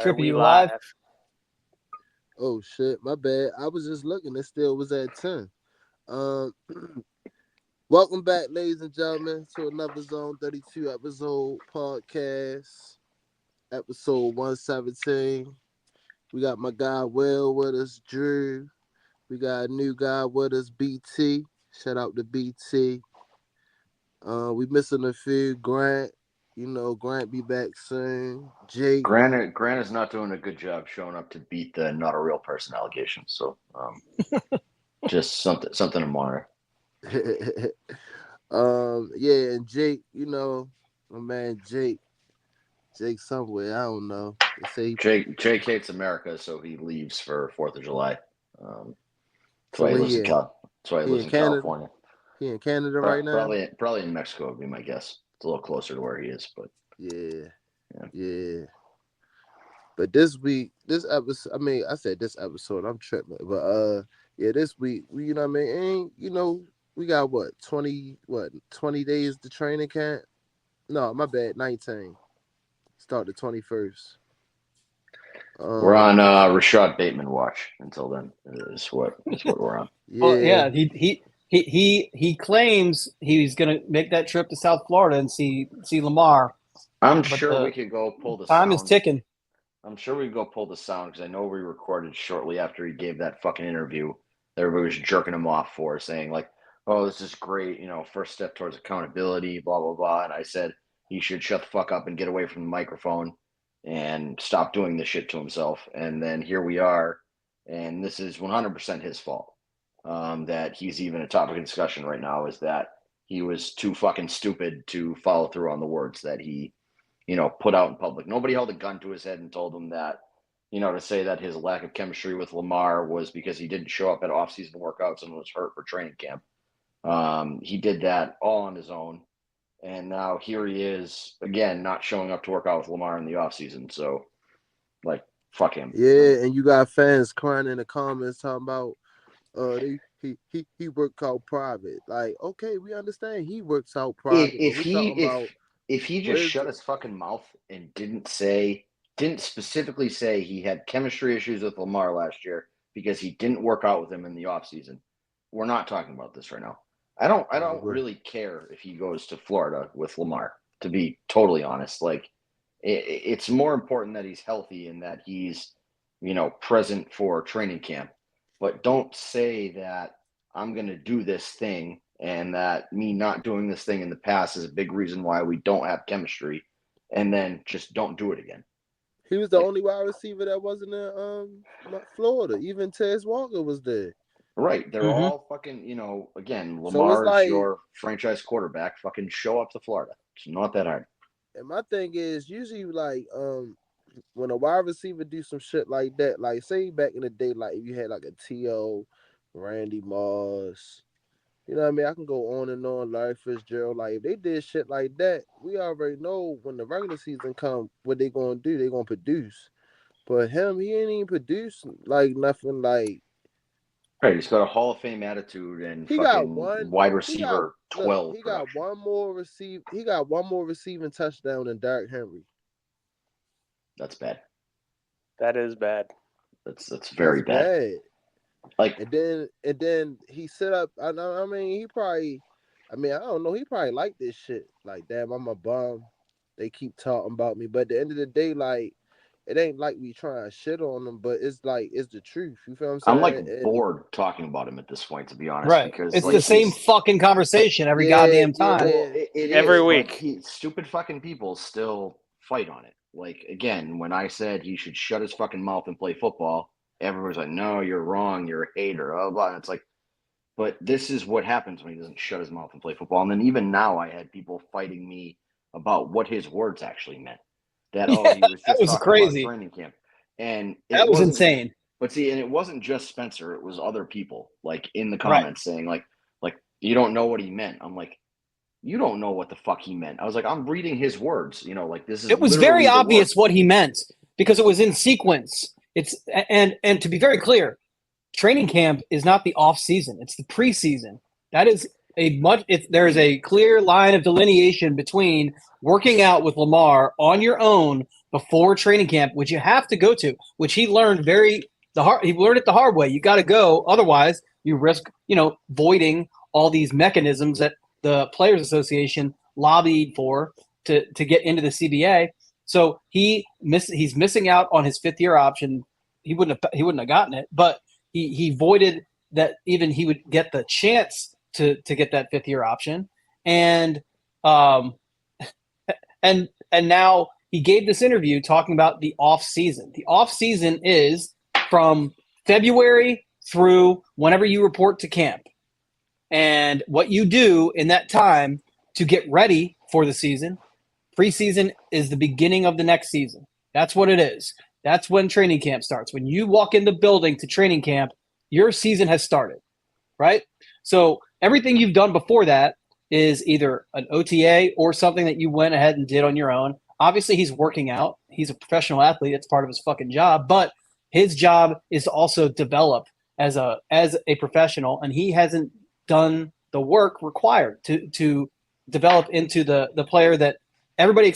Trippy, we you live? Oh shit, my bad. I was just looking. It still was at 10. Um, welcome back, ladies and gentlemen, to another Zone 32 episode podcast, episode 117. We got my guy Will with us, Drew. We got a new guy with us, BT. Shout out to BT. We missing a few. Grant, Grant be back soon. Jake. Grant is not doing a good job showing up to beat the not a real person allegations. So just something to monitor. Yeah, and Jake, my man Jake somewhere, I don't know. They say Jake hates America, so he leaves for 4th of July. That's so why he lives he in California. He in Canada right now? Probably in Mexico would be my guess. It's a little closer to where he is, but yeah. But this episode, I said this episode, I'm tripping. But this week, we, you know what I mean? And, we got 20 days to training camp? No, my bad, 19. Start the 21st. We're on Rashod Bateman watch until then. Is what we're on. Yeah. Well, yeah, he claims he's going to make that trip to South Florida and see Lamar. I'm sure we could go pull the time sound. is ticking. I'm sure we could go pull the sound because I know we recorded shortly after he gave that fucking interview. Everybody was jerking him off for saying like, "Oh, this is great, first step towards accountability, blah blah blah." And I said he should shut the fuck up and get away from the microphone and stop doing this shit to himself. And then here we are, and this is 100% his fault. That he's even a topic of discussion right now is that he was too fucking stupid to follow through on the words that he put out in public. Nobody held a gun to his head and told him that, to say that his lack of chemistry with Lamar was because he didn't show up at off-season workouts and was hurt for training camp. He did that all on his own. And now here he is, again, not showing up to work out with Lamar in the off-season. So, fuck him. Yeah, and you got fans crying in the comments talking about, he worked out private. Like, okay, we understand he works out private. If he just shut his fucking mouth and didn't specifically say he had chemistry issues with Lamar last year because he didn't work out with him in the offseason, we're not talking about this right now. I don't really care if he goes to Florida with Lamar, to be totally honest. Like, it's more important that he's healthy and that he's, present for training camp. But don't say that I'm going to do this thing and that me not doing this thing in the past is a big reason why we don't have chemistry, and then just don't do it again. He was the only wide receiver that wasn't in Florida. Even Tez Walker was there. Right. They're all fucking, again, Lamar is your franchise quarterback. Fucking show up to Florida. It's not that hard. And my thing is, usually, when a wide receiver do some shit like that, like, say back in the day, like, if you had, like, a T.O., Randy Moss, you know what I mean? I can go on and on, Larry Fitzgerald. Like, if they did shit like that, we already know when the regular season come, what they going to do. They going to produce. But him, he ain't even produce, like, nothing, like. Right, he's got a Hall of Fame attitude and he got wide receiver 12. He got one more receiving touchdown than Derrick Henry. That's bad. That is bad. That's very bad. Like, and then he set up. I don't know. He probably like this shit. Like, damn, I'm a bum. They keep talking about me, but at the end of the day, like, it ain't like we trying to shit on them, but it's the truth. You feel what I'm saying? I'm like bored talking about him at this point, to be honest. Right. Because it's the same fucking conversation every goddamn time. Every week. Stupid fucking people still fight on it. Like, again, when I said he should shut his fucking mouth and play football, everyone's like, no, you're wrong. You're a hater. Blah, blah. And it's like, but this is what happens when he doesn't shut his mouth and play football. And then even now I had people fighting me about what his words actually meant. He was just talking crazy. About training camp. And that was insane. But see, and it wasn't just Spencer, it was other people, like, in the comments saying, like, you don't know what he meant. I'm like, you don't know what the fuck he meant. I was like, I'm reading his words, this is. It was very obvious what he meant because it was in sequence. It's and to be very clear, training camp is not the off season; it's the preseason. That is there is a clear line of delineation between working out with Lamar on your own before training camp, which you have to go to, which he learned he learned it the hard way. You got to go, otherwise you risk, voiding all these mechanisms that the Players Association lobbied for to get into the CBA. So he's missing out on his 5th-year option. He wouldn't have gotten it, but he voided that even he would get the chance to get that 5th-year option. And and now he gave this interview talking about the off season. The off season is from February through whenever you report to camp, and what you do in that time to get ready for the season. Preseason is the beginning of the next season. That's what it is. That's when training camp starts. When you walk in the building to training camp, your season has started, right? So everything you've done before that is either an OTA or something that you went ahead and did on your own. Obviously, he's working out. He's a professional athlete. It's part of his fucking job. But his job is to also develop as a professional, and he hasn't done the work required to develop into the player that everybody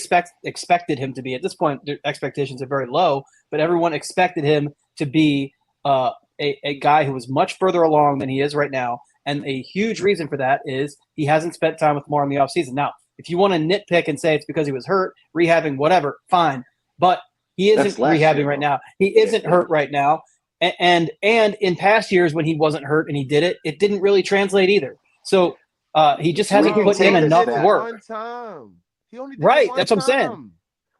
expected him to be. At this point, their expectations are very low, but everyone expected him to be a guy who was much further along than he is right now. And a huge reason for that is he hasn't spent time with Lamar in the offseason. Now, if you want to nitpick and say it's because he was hurt, rehabbing, whatever, fine. But he isn't rehabbing right now. He isn't hurt right now. And in past years when he wasn't hurt and he did it, it didn't really translate either. So he just hasn't put in enough work. He only did it one that's what I'm saying. time.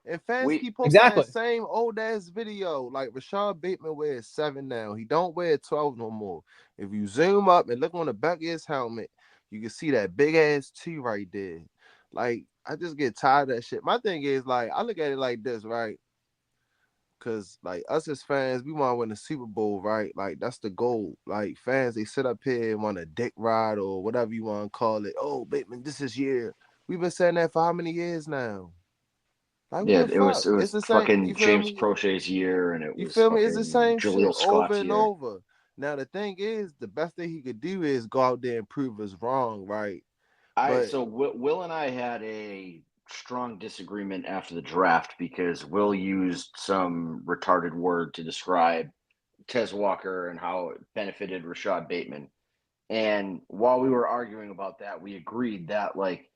And fans keep posting that same old ass video. Like Rashod Bateman wears 7 now. He don't wear 12 no more. If you zoom up and look on the back of his helmet, you can see that big ass T right there. Like, I just get tired of that shit. My thing is, like, I look at it like this, right? Because, like, us as fans, we want to win the Super Bowl, right? Like, that's the goal. Like, fans, they sit up here and want a dick ride or whatever you want to call it. Oh, Bateman, this is year. We've been saying that for how many years now? Like, yeah, it was fucking James Prochet's year, and it was it's the same Jaleel shit Scott's over and year. over. Now, the thing is, the best thing he could do is go out there and prove us wrong, right? So Will and I had a strong disagreement after the draft because Will used some retarded word to describe Tez Walker and how it benefited Rashod Bateman. And while we were arguing about that, we agreed that, like,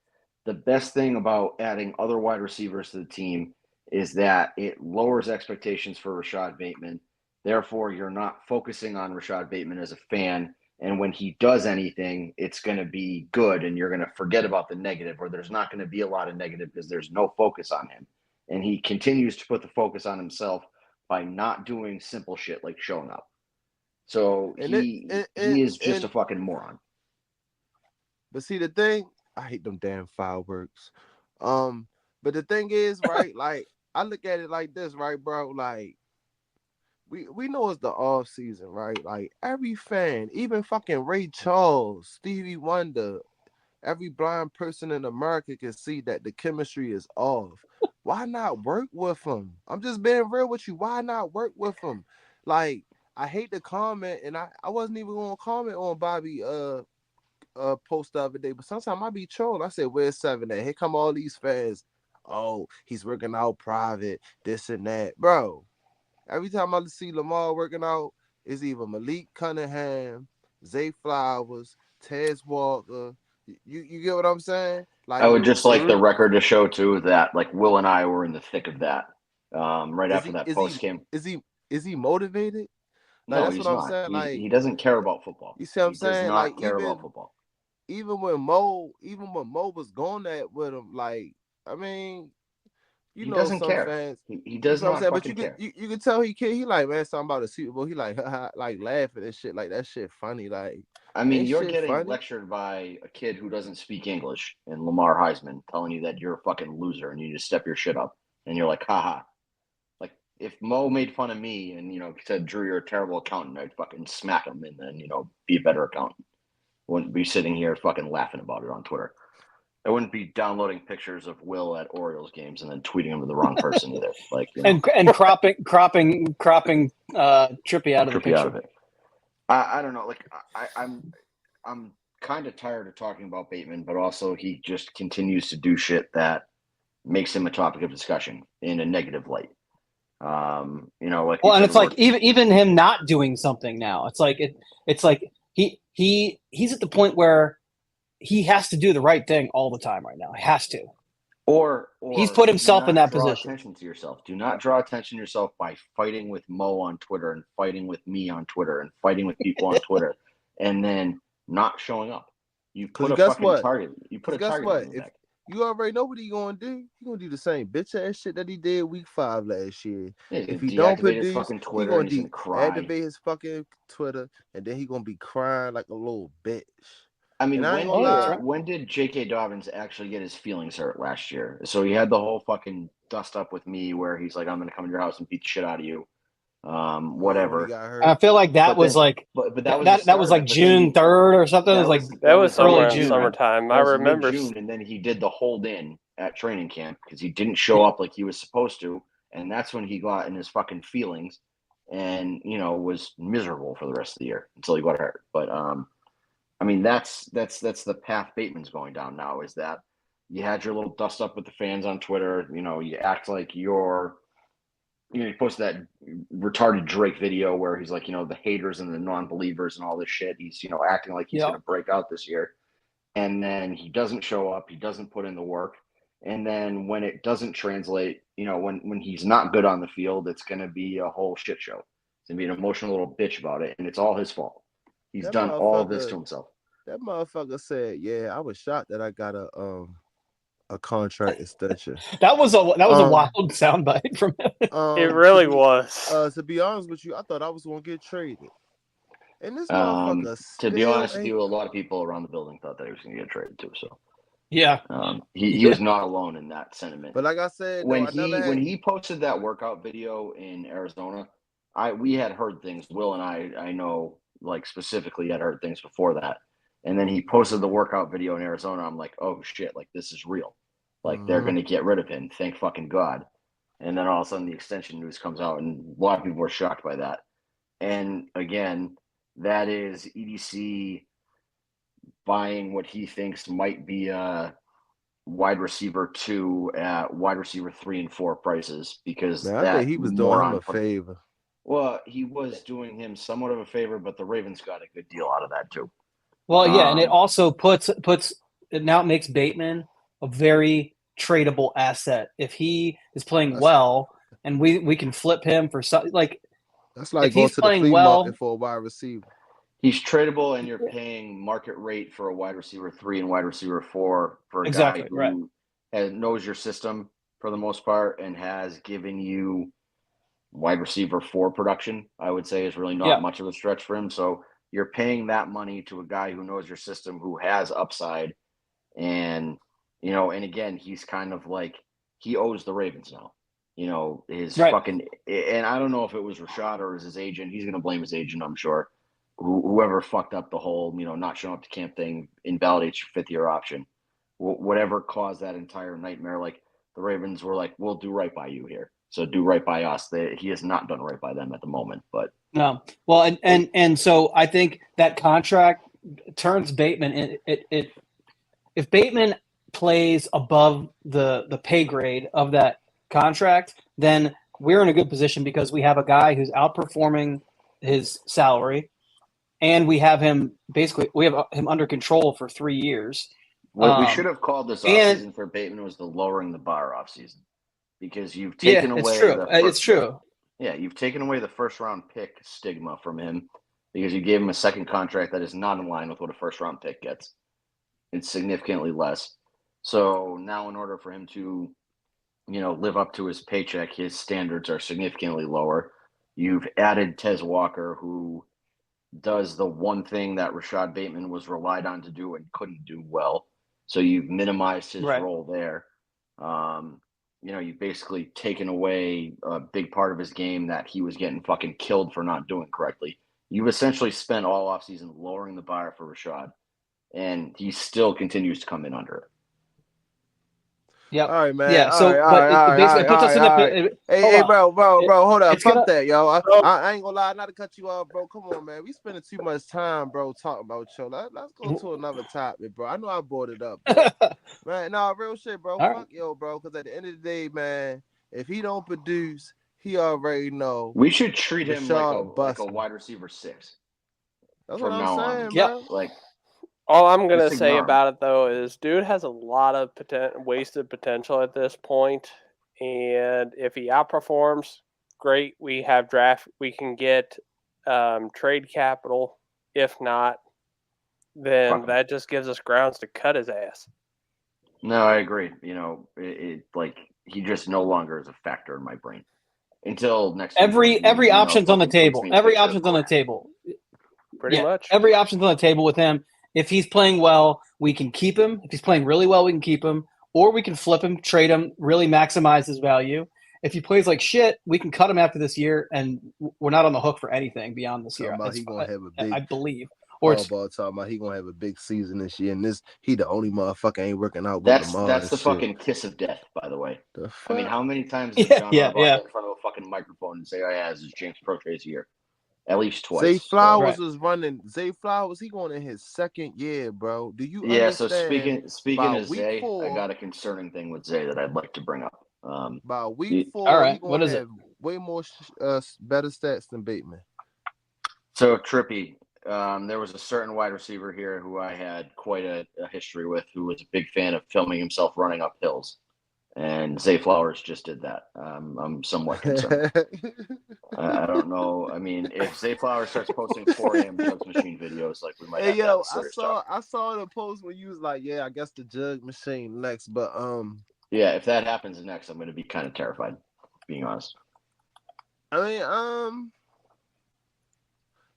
the best thing about adding other wide receivers to the team is that it lowers expectations for Rashod Bateman. Therefore, you're not focusing on Rashod Bateman as a fan. And when he does anything, it's going to be good, and you're going to forget about the negative, or there's not going to be a lot of negative because there's no focus on him. And he continues to put the focus on himself by not doing simple shit like showing up. So he is just a fucking moron. But see, the thing, I hate them damn fireworks. But the thing is, right, like, I look at it like this, right, bro? Like, we know it's the off season, right? Like, every fan, even fucking Ray Charles, Stevie Wonder, every blind person in America can see that the chemistry is off. Why not work with him? I'm just being real with you. Why not work with him? Like, I hate to comment, and I wasn't even gonna comment on Bobby post the other day, but sometimes I be trolling. I said, where's 7 at? Here come all these fans. Oh, he's working out private, this and that. Bro, every time I see Lamar working out, it's either Malik Cunningham, Zay Flowers, Tez Walker. You get what I'm saying? Like, I would just like the record to show too that, like, Will and I were in the thick of that. Right after that post game. Is he motivated? Like, no, that's he's what I'm not. saying. Like, he doesn't care about football. You see what I'm saying? Does not like, care about football. Even when Mo was going at with him, like, I mean, he doesn't some care. fans. He does not fucking but you care. You can tell he like, man, something about the Super Bowl. He like like laughing and shit. Like, that shit funny. Like, I mean, you're getting lectured by a kid who doesn't speak English and Lamar Heisman telling you that you're a fucking loser and you just step your shit up and you're like, haha. Like, if Mo made fun of me and, said, Drew, you're a terrible accountant, I'd fucking smack him and then, be a better accountant. Wouldn't be sitting here fucking laughing about it on Twitter. I wouldn't be downloading pictures of Will at Orioles games and then tweeting them to the wrong person either. Like, and cropping Trippy out of the picture. Out of it. I don't know. Like, I'm kind of tired of talking about Bateman, but also he just continues to do shit that makes him a topic of discussion in a negative light. Like well, and it's like even him not doing something now. It's like he's at the point where he has to do the right thing all the time right now. He has to. Or he's put himself in that position. Attention to yourself. Do not draw attention to yourself by fighting with Mo on Twitter and fighting with me on Twitter and fighting with people on Twitter, and then not showing up. You put a fucking target. You put a target on your back. You already know what he gonna do. He gonna do the same bitch ass shit that he did week 5 last year. Yeah, if he don't produce, his fucking Twitter, he gonna deactivate his fucking Twitter, and then he gonna be crying like a little bitch. I mean, when did J.K. Dobbins actually get his feelings hurt last year? So he had the whole fucking dust up with me where he's like, I'm going to come to your house and beat the shit out of you. Whatever. I feel like that was like that was like June 3rd or something. That was early June. Summertime. I remember. June, and then he did the hold in at training camp because he didn't show up like he was supposed to. And that's when he got in his fucking feelings and, was miserable for the rest of the year until he got hurt. But, I mean, that's the path Bateman's going down now, is that you had your little dust up with the fans on Twitter. You act like you posted that retarded Drake video where he's like, the haters and the non-believers and all this shit. He's, acting like he's going to break out this year. And then he doesn't show up. He doesn't put in the work. And then when it doesn't translate, when he's not good on the field, it's going to be a whole shit show. It's going to be an emotional little bitch about it. And it's all his fault. He's done all of this to himself. That motherfucker said, "Yeah, I was shocked that I got a contract extension." that was a wild soundbite from him. It really was. To be honest with you, I thought I was gonna get traded. And this motherfucker. To be honest with you, a lot of people around the building thought that he was gonna get traded too. So yeah, he was not alone in that sentiment. But like I said, when he posted that workout video in Arizona, we had heard things. Will and I know, like, specifically had heard things before that. And then he posted the workout video in Arizona. I'm like, oh shit, like this is real. Like they're gonna get rid of him. Thank fucking God. And then all of a sudden the extension news comes out, and a lot of people were shocked by that. And again, that is EDC buying what he thinks might be a wide receiver 2 at wide receiver 3 and 4 prices, because I think he was doing him a favor. Well, he was doing him somewhat of a favor, but the Ravens got a good deal out of that too. Well, yeah, and it also puts it now makes Bateman a very tradable asset. If he is playing well, and we can flip him for something like that's like going to the flea market for a wide receiver. He's tradable, and you're paying market rate for a wide receiver 3 and wide receiver 4 for a guy who knows your system for the most part and has given you wide receiver 4 production. I would say is really not much of a stretch for him. So you're paying that money to a guy who knows your system, who has upside. And, and again, he's kind of like, he owes the Ravens now. His fucking, and I don't know if it was Rashod or his agent. He's going to blame his agent, I'm sure. Whoever fucked up the whole, not showing up to camp thing invalidates your 5th-year option. Whatever caused that entire nightmare, like the Ravens were like, we'll do right by you here. So do right by us. He has not done right by them at the moment, but. No. Well, and so I think that contract turns Bateman. If Bateman plays above the pay grade of that contract, then we're in a good position because we have a guy who's outperforming his salary, and we have him under control for 3 years. What we should have called this offseason for Bateman was the lowering the bar offseason, because you've taken away. It's true. Yeah, you've taken away the first-round pick stigma from him because you gave him a second contract that is not in line with what a first-round pick gets. It's significantly less. So now in order for him to, live up to his paycheck, his standards are significantly lower. You've added Tez Walker, who does the one thing that Rashod Bateman was relied on to do and couldn't do well. So you've minimized his role there. You've basically taken away a big part of his game that he was getting fucking killed for not doing correctly. You've essentially spent all offseason lowering the bar for Rashod, and he still continues to come in under it. Yep. All right, man. Yeah. So, it puts us in a. Hey, bro, hold up. It's Fuck gonna- that, yo. I ain't gonna lie, not to cut you off, bro. Come on, man. We spending too much time, bro, talking about show. Let's go to another topic, bro. I know I brought it up, but man, nah, real shit, bro. All Fuck yo, bro. Because at the end of the day, man, if he don't produce, he already know. We should treat him like a Rashod wide receiver 6. That's from what I'm now saying, on. bro. Like, all I'm gonna just say ignore him. about it though is, dude has a lot of wasted potential at this point, and if he outperforms, great. We can get trade capital. If not, then that just gives us grounds to cut his ass. No, I agree. You know, like he just no longer is a factor in my brain until next. Every option's on the table. Every option's on the table. Pretty much. Every option's on the table with him. If he's playing well, we can keep him. If he's playing really well, we can keep him. Or we can flip him, trade him, really maximize his value. If he plays like shit, we can cut him after this year, and we're not on the hook for anything beyond this year. He gonna have a big, I believe. Or talking about he gonna have a big season this year, and he the only motherfucker ain't working out with Lamar. That's the shit. Fucking kiss of death, by the way. I mean, how many times did John Harbaugh get in front of a fucking microphone and say, "Oh yeah, this is James Prochet's year"? At least twice. Zay Flowers was running. Zay Flowers, he going in his second year, bro. Do you understand? So speaking of Zay, 4, I got a concerning thing with Zay that I'd like to bring up. By week 4, all right, he gonna have way more better stats than Bateman. So Trippy, there was a certain wide receiver here who I had quite a history with, who was a big fan of filming himself running up hills. And Zay Flowers just did that. I'm somewhat concerned. I don't know. I mean, if Zay Flowers starts posting 4 a.m. Jugs Machine videos, like we might. Hey, yo, I saw the post when you was like, "Yeah, I guess the Jug Machine next," but yeah, if that happens next, I'm going to be kind of terrified, being honest. I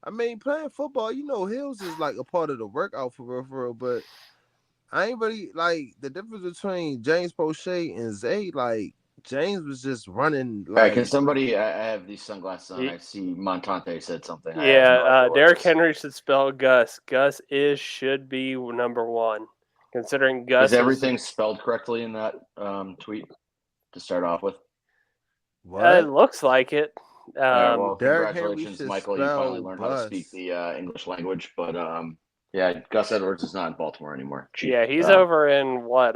mean, playing football, hills is like a part of the workout for real, but I ain't really like the difference between James Prochet and Zay. Like James was just running. All right, can somebody? I have these sunglasses on. I see Montante said something. Yeah, Derrick Henry should spell Gus. Gus should be number 1, considering Gus. Is everything spelled correctly in that tweet to start off with? What? It looks like it. Well, congratulations, Michael. You finally learned how to speak the English language. But yeah, Gus Edwards is not in Baltimore anymore. Chief. Yeah, he's over in what?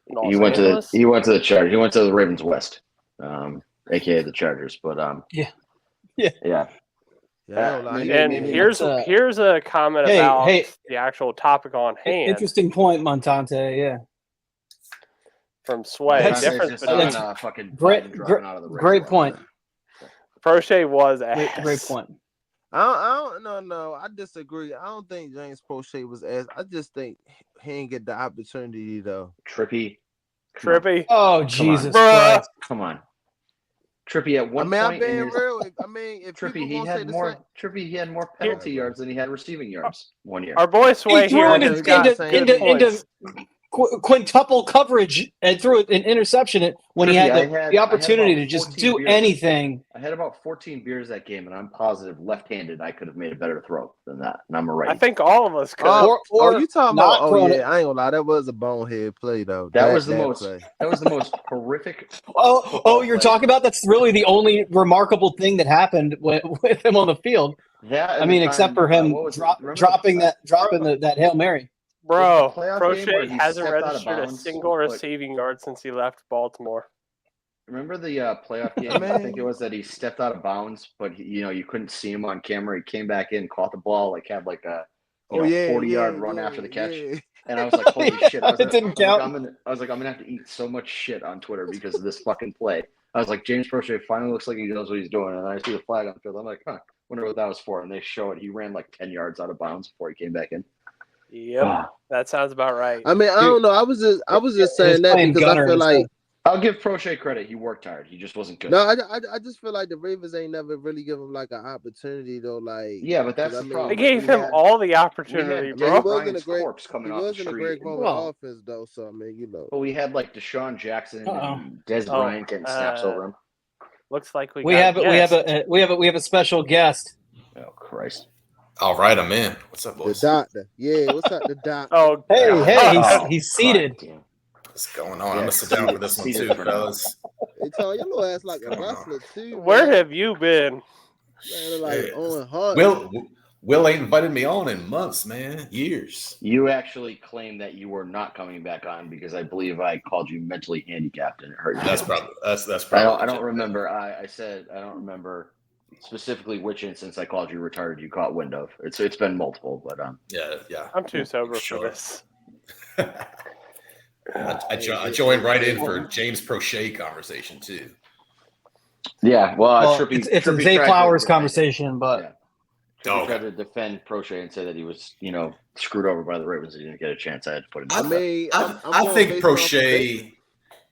He went to the Chargers. He went to the Ravens West, aka the Chargers. But yeah. And here's a comment about the actual topic on hand. Interesting point, Montante. Yeah. From Sway. Great point. Prochet was ass. Great point. I don't know. I disagree. I don't think James Prochet was ass. I just think he didn't get the opportunity though. Trippy. Oh, Jesus Christ. Come on. Trippy at one point. I'm being real. If Trippy, he had more penalty yards than he had receiving yards one year. Our boy Sway here into quintuple coverage and threw an interception when Trippy, he had the opportunity to just do anything. I had about 14 beers that game, and I'm positive left-handed I could have made a better throw than that, and I'm a righty. I think all of us could. Or you talking about? Oh yeah, I ain't gonna lie, that was a bonehead play though. That was the most horrific. You're talking about that's really the only remarkable thing that happened with him on the field. Except for him dropping that Hail Mary. Bro, Prochet hasn't registered a single receiving yard since he left Baltimore. Remember the playoff game? I think it was that he stepped out of bounds, but you couldn't see him on camera. He came back in, caught the ball, had like a 40-yard run after the catch. Yeah. And I was like, holy shit. I'm gonna have to eat so much shit on Twitter because of this fucking play. I was like, James Prochet finally looks like he knows what he's doing. And I see the flag on the field. I'm like, wonder what that was for. And they show it. He ran like 10 yards out of bounds before he came back in. Yep, that sounds about right. I mean, I don't know. I was just saying that because I feel like I'll give Prochet credit. He worked hard. He just wasn't good. No, I just feel like the Ravens ain't never really give him like an opportunity though. Like but that's the problem. They gave him all the opportunity, bro. He wasn't a great offense though. So I mean, But we had like Deshaun Jackson and Dez Bryant getting snaps over him. Looks like we have a special guest. Oh Christ. All right, I'm in. What's up, boys? The doctor. Yeah, what's up, the doctor? Oh, hey, he's seated. What's going on? I'm gonna sit down for this one too, fellas. They telling your little ass like a wrestler too. Where man. have you been? Man, like Shit. on hard. Will ain't invited me on in months, man. Years. You actually claimed that you were not coming back on because I believe I called you mentally handicapped and it hurt you. That's probably. I don't remember. I said I don't remember specifically which instance I called you retarded. You caught wind of. It's been multiple, but Yeah. I'm too sober Sure. for this. I joined right in for James Prochet conversation too. Yeah, well, it's a Trippy Zay tried to Flowers defend- conversation, but Yeah. Trippy tried to defend Prochet and say that he was, screwed over by the Ravens. He didn't get a chance. I had to put him. I think Prochet.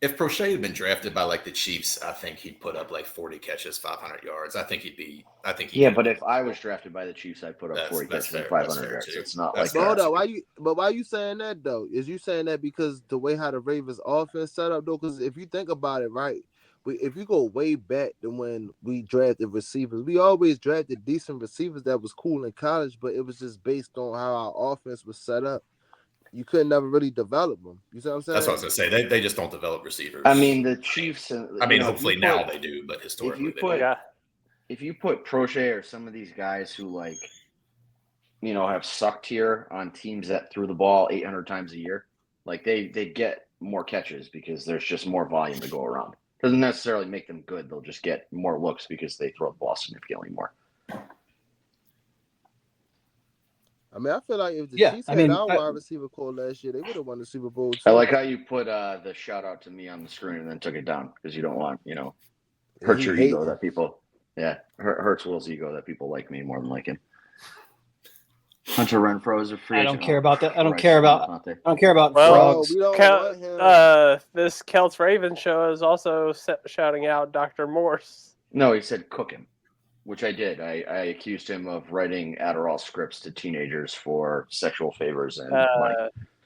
If Prochet had been drafted by like the Chiefs, I think he'd put up like 40 catches, 500 yards. I think he'd be. Yeah, but if I was drafted by the Chiefs, I'd put up 40 catches and 500 yards. Too. It's not That's like fair. that. Why you saying that though? Is you saying that because the way how the Ravens offense set up though? Because if you think about it, right, if you go way back than when we drafted receivers, we always drafted decent receivers that was cool in college, but it was just based on how our offense was set up. You couldn't never really develop them. You see what I'm saying? That's what I was gonna say. They just don't develop receivers. I mean, the Chiefs. Hopefully now they do, but historically if you put Prochet or some of these guys who have sucked here on teams that threw the ball 800 times a year, like they get more catches because there's just more volume to go around. Doesn't necessarily make them good. They'll just get more looks because they throw the ball significantly more. I mean, I feel like if the Chiefs had our wide receiver core last year, they would have won the Super Bowl too. I like how you put the shout out to me on the screen and then took it down because you don't want, hurts your ego that people, hurts Will's ego that people like me more than like him. Hunter Renfrow is a free agent. I don't care about that. I don't care about frogs. This Celts Ravens show is also shouting out Dr. Morse. No, he said cook him. Which I did. I accused him of writing Adderall scripts to teenagers for sexual favors and money.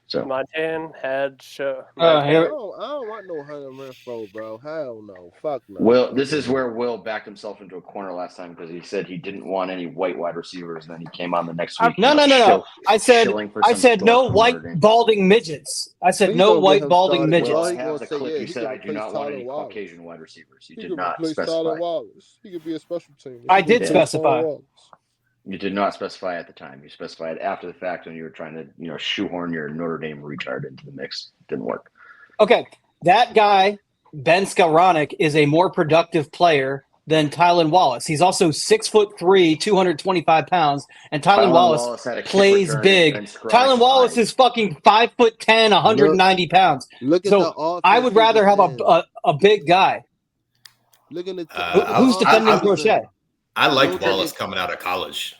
So Montana had show. I don't want no Hunter Renfrow, bro. Hell no. Fuck no. Will, this is where Will backed himself into a corner last time because he said he didn't want any white wide receivers. And then he came on the next week. No. I said no white balding midgets. I said no white balding midgets. Well, I have the clip. You said I do not want any Caucasian wide receivers. You did not specify. He could be a special team. I did specify. You did not specify at the time. You specified after the fact when you were trying to, shoehorn your Notre Dame retard into the mix. Didn't work. Okay, that guy Ben Skowronek is a more productive player than Tylan Wallace. He's also 6'3", 225 pounds, and Tylan Wallace plays big. Tylan Wallace is fucking 5'10", 190 pounds. So I would rather have a big guy. Look at the who's defending Crochet? I liked Wallace coming out of college.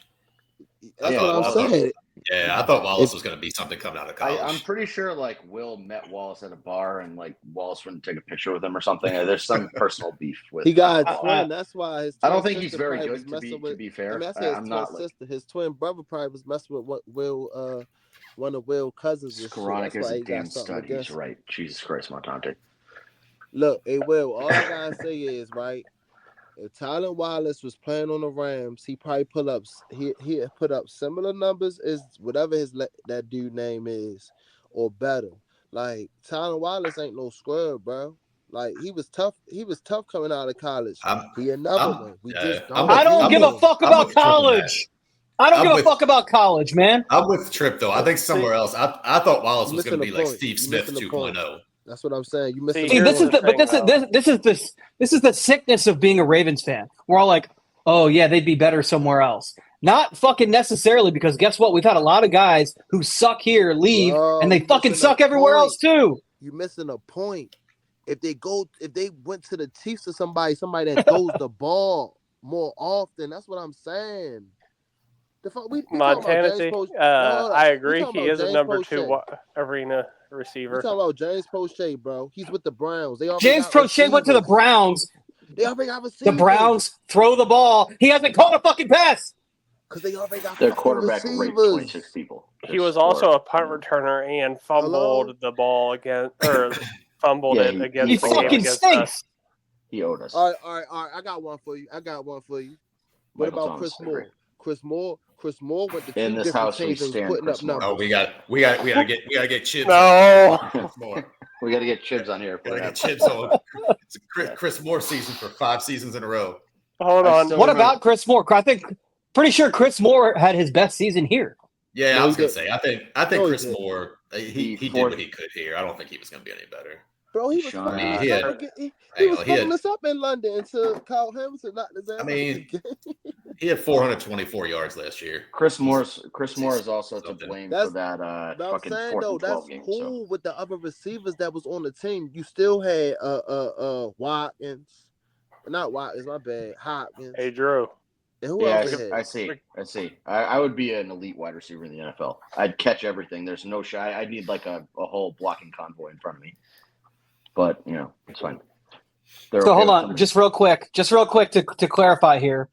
That's what I'm saying. I thought Wallace was going to be something coming out of college. I'm pretty sure Will met Wallace at a bar and Wallace wouldn't take a picture with him or something. There's some personal beef with. He got a twin. That's why his. I don't think he's very good to be fair. I'm not. His twin brother probably was messing with what Will, one of Will's cousins. Skowronek is a damn stud. He's right. Jesus Christ, Montante. Look, hey Will. All I gotta say is right. If Tylan Wallace was playing on the Rams, he probably put up similar numbers as whatever that dude name is, or better. Like Tylan Wallace ain't no scrub, bro. Like he was tough. He was tough coming out of college. He another one. I don't give a fuck about college. I don't give a fuck about college, man. I'm with Tripp though. I think somewhere else. I thought Wallace was going to be like Steve Smith 2.0. That's what I'm saying. You missed. This is the sickness of being a Ravens fan. We're all like, oh yeah, they'd be better somewhere else. Not fucking necessarily, because guess what? We've had a lot of guys who suck here leave, and they fucking suck everywhere else too. You're missing a point. If they went to the Chiefs or somebody that throws the ball more often, that's what I'm saying. Montana, I agree. He is a number 2 arena receiver. We're talking about James Prochet, bro. He's with the Browns. James Prochet went to the Browns. They already got receivers. The Browns throw the ball. He hasn't caught a fucking pass. Because they already got their quarterback raped 26 people. He was also a punt returner and fumbled the ball against it against. He fucking stinks. He owed us. All right. I got one for you. What about Chris Moore? Chris Moore went to in this house. We stand putting up numbers. Oh, we got to get Chibs. No. More. We got to get Chibs on here. Gotta get Chibs on. It's a Chris Moore season for 5 seasons in a row. Hold on. What about Chris Moore? Pretty sure Chris Moore had his best season here. Yeah, No, I was he gonna say. I think Chris didn't. Moore. He did what he could here. I don't think he was gonna be any better. Bro, he was Sean, fucking he had- fucking us up in London until Kyle Hamilton knocked his ass. I mean, he had 424 yards last year. Chris Moore is also to blame That's- for that fucking 4th and 12 that's game. cool with the other receivers that was on the team. You still had Watkins, not Watkins, my bad, Hopkins. Hey, Drew. And who Yeah, else they had? I see. I would be an elite wide receiver in the NFL. I'd catch everything. There's no shot. I'd need like a whole blocking convoy in front of me. But it's fine. So hold on, just real quick to clarify here.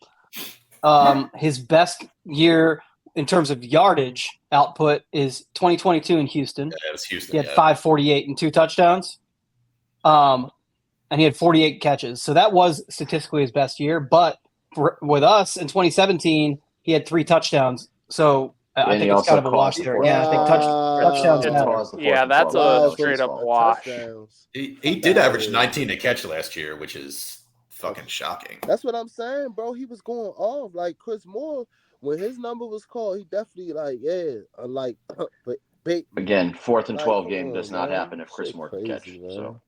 His best year in terms of yardage output is 2022 in Houston. Yeah, it was Houston. He had 548 and 2 touchdowns. And he had 48 catches. So that was statistically his best year. But with us in 2017, he had 3 touchdowns. So I think it's kind of a wash there. Yeah, I think touchdowns matter. Yeah, that's a straight up wash. He did average 19 a catch last year, which is fucking shocking. That's what I'm saying, bro. He was going off like Chris Moore when his number was called. He definitely but again, 4th and 12 game does not man. happen if Chris Shit Moore can catch. crazy, man. So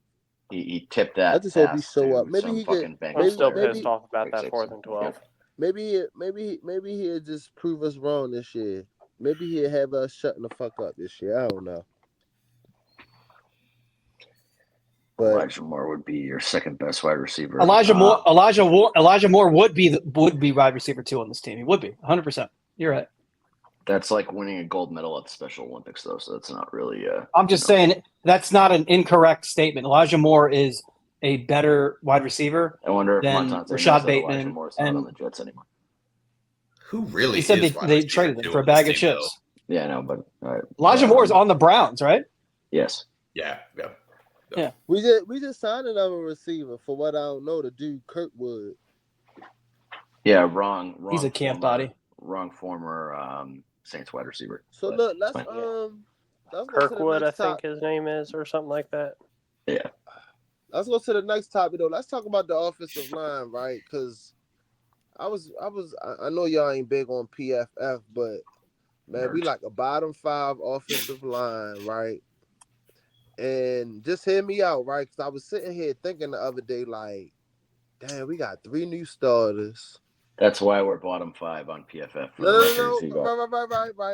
he tipped that. I just hope he pass show to up. Maybe some he could- fucking I'm still maybe- pissed off about that 4th and 12. Maybe he'll just prove us wrong this year. Maybe he'll have us shutting the fuck up this year. I don't know. But Elijah Moore would be your second best wide receiver. Elijah Moore would be wide receiver 2 on this team. He would be 100%. You're right. That's like winning a gold medal at the Special Olympics, though. So that's not really. I'm just saying that's not an incorrect statement. Elijah Moore is a better wide receiver. I wonder if than Montante Rashod knows that Bateman Elijah Moore's not and- on the Jets anymore. Who really? He said is they traded him for a bag of chips. Yeah, I know, but Elijah Moore is on the Browns, right? Yes. Yeah. we just signed another receiver for what I don't know to do Kirkwood. Yeah, wrong. He's a camp body. Wrong former Saints wide receiver. So But look, let's fine. go to the Kirkwood, I next think his name is, or something like that. Yeah. Let's go to the next topic though. Let's talk about the offensive line, right? Because I know y'all ain't big on PFF, but man, we like a bottom 5 offensive line, right? And just hear me out, right? Because I was sitting here thinking the other day, like, damn, we got 3 new starters. That's why we're bottom 5 on PFF. For No.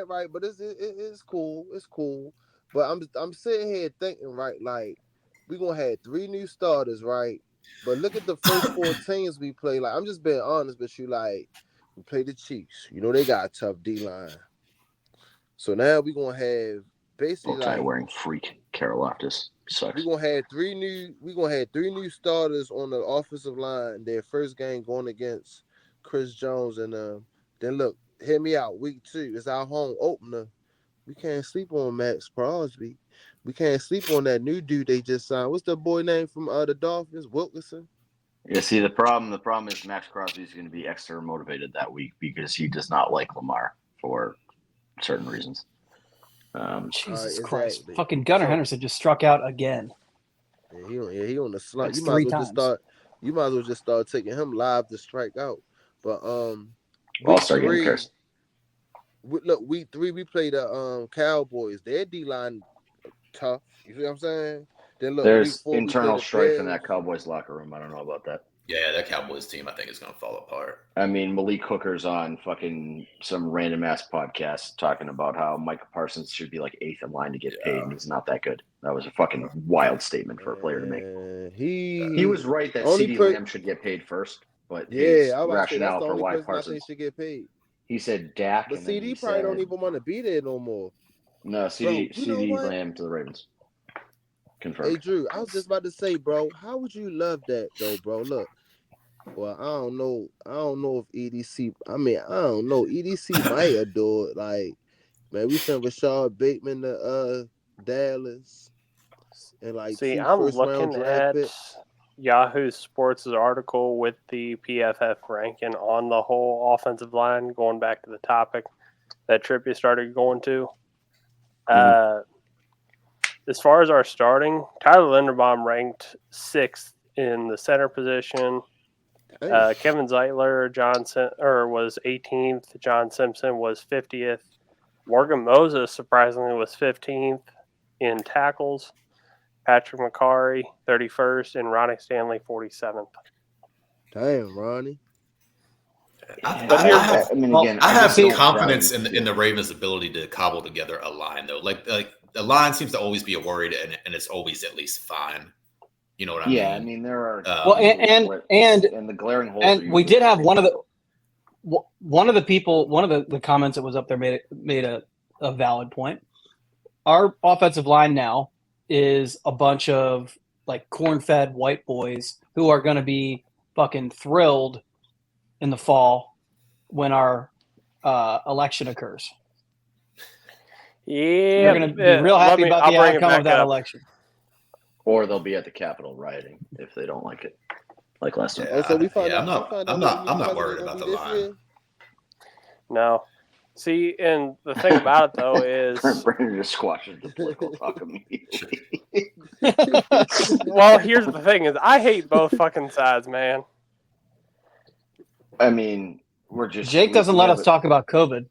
Right. But it's cool. It's cool. But I'm sitting here thinking, right, like, we're gonna have 3 new starters, right? But look at the first 4 teams we play. Like, I'm just being honest with you. Like, we play the Chiefs. You know they got a tough D line. So now we're gonna have basically like wearing freak Karlaftis sucks. we're gonna have 3 new starters on the offensive line. Their first game going against Chris Jones, and then look, hear me out. Week 2 is our home opener. We can't sleep on Max Crosby. We can't sleep on that new dude they just signed. What's the boy name from the Dolphins? Wilkinson. Yeah, see, the problem is Max Crosby is going to be extra motivated that week because he does not like Lamar for certain reasons. Jesus Exactly. Christ. Fucking Gunnar Henderson just struck out again. Yeah, he on the slump. That's You might 3 as well just start taking him live to strike out. But All-Star game curse. Look, week 3 we play the Cowboys. Their D line tough. You see what I'm saying? Then look, There's week 4, internal we play strife the in that Bears. Cowboys locker room. I don't know about that. Yeah, that Cowboys team, I think, is going to fall apart. I mean, Malik Hooker's on fucking some random ass podcast talking about how Micah Parsons should be like 8th in line to get paid, and he's not that good. That was a fucking wild statement for a player to make. He was right that only CeeDee Lamb should get paid first, but his I was about to say, that's rationale the for only why person I think Parsons. should get paid. He said Dak, But and then CD he probably don't said- even want to be there no more. No, CD you know what? Lamb to the Ravens. Hey Confirmed. Drew, I was just about to say, bro, how would you love that though, bro? Look, well, I don't know if EDC. I mean, I don't know. EDC might adore it. Like, man, we sent Rashod Bateman to Dallas, and like See, 2 I'm first-round looking draft at picks. Yahoo Sports' article with the PFF ranking on the whole offensive line, going back to the topic that Trippy started going to. as far as our starting, Tyler Linderbaum ranked 6th in the center position. Kevin Zeitler was 18th. John Simpson was 50th. Morgan Moses, surprisingly, was 15th in tackles. Patrick McCarry, 31st, and Ronnie Stanley, 47th. Damn, Ronnie. I have some confidence in the Ravens' ability to cobble together a line, though. Like the line seems to always be a worry, and it's always at least fine. You know what I mean? Yeah, I mean there are and the glaring holes. And we did have one of the comments that was up there made a valid point. Our offensive line now is a bunch of like corn-fed white boys who are going to be fucking thrilled in the fall when our election occurs. Yeah, they're going to be real happy about the outcome of that election. Or they'll be at the Capitol rioting if they don't like it, like last time. I'm not worried about the line. No. See, and the thing about it, though, is... Brandon just squashes the political talk immediately. Well, here's the thing, is I hate both fucking sides, man. I mean, we're just... Jake doesn't let us talk about COVID.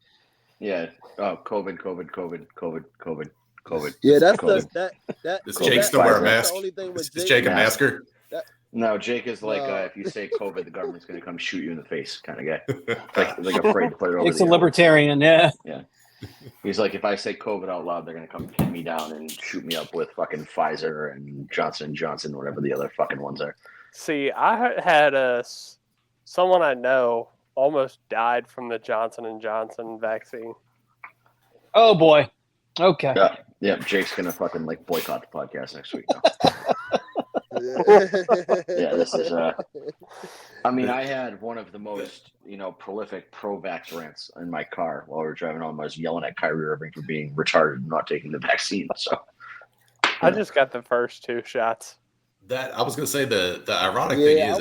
Yeah. Oh, COVID. Yeah, that's COVID. Does Jake still wear a mask? Is Jake a masker? No, Jake is like, if you say COVID, the government's going to come shoot you in the face kind of guy. like afraid to put it over. It's a libertarian, yeah. Yeah. He's like, if I say COVID out loud, they're going to come pin me down and shoot me up with fucking Pfizer and Johnson & Johnson, whatever the other fucking ones are. See, I had someone I know almost died from the Johnson & Johnson vaccine. Oh, boy. Okay. Yeah, Jake's going to fucking like boycott the podcast next week now. Yeah, this is I mean, I had one of the most, prolific pro-vax rants in my car while we were driving home. I was yelling at Kyrie Irving for being retarded and not taking the vaccine. So I just got the first 2 shots. That I was going to say the ironic thing is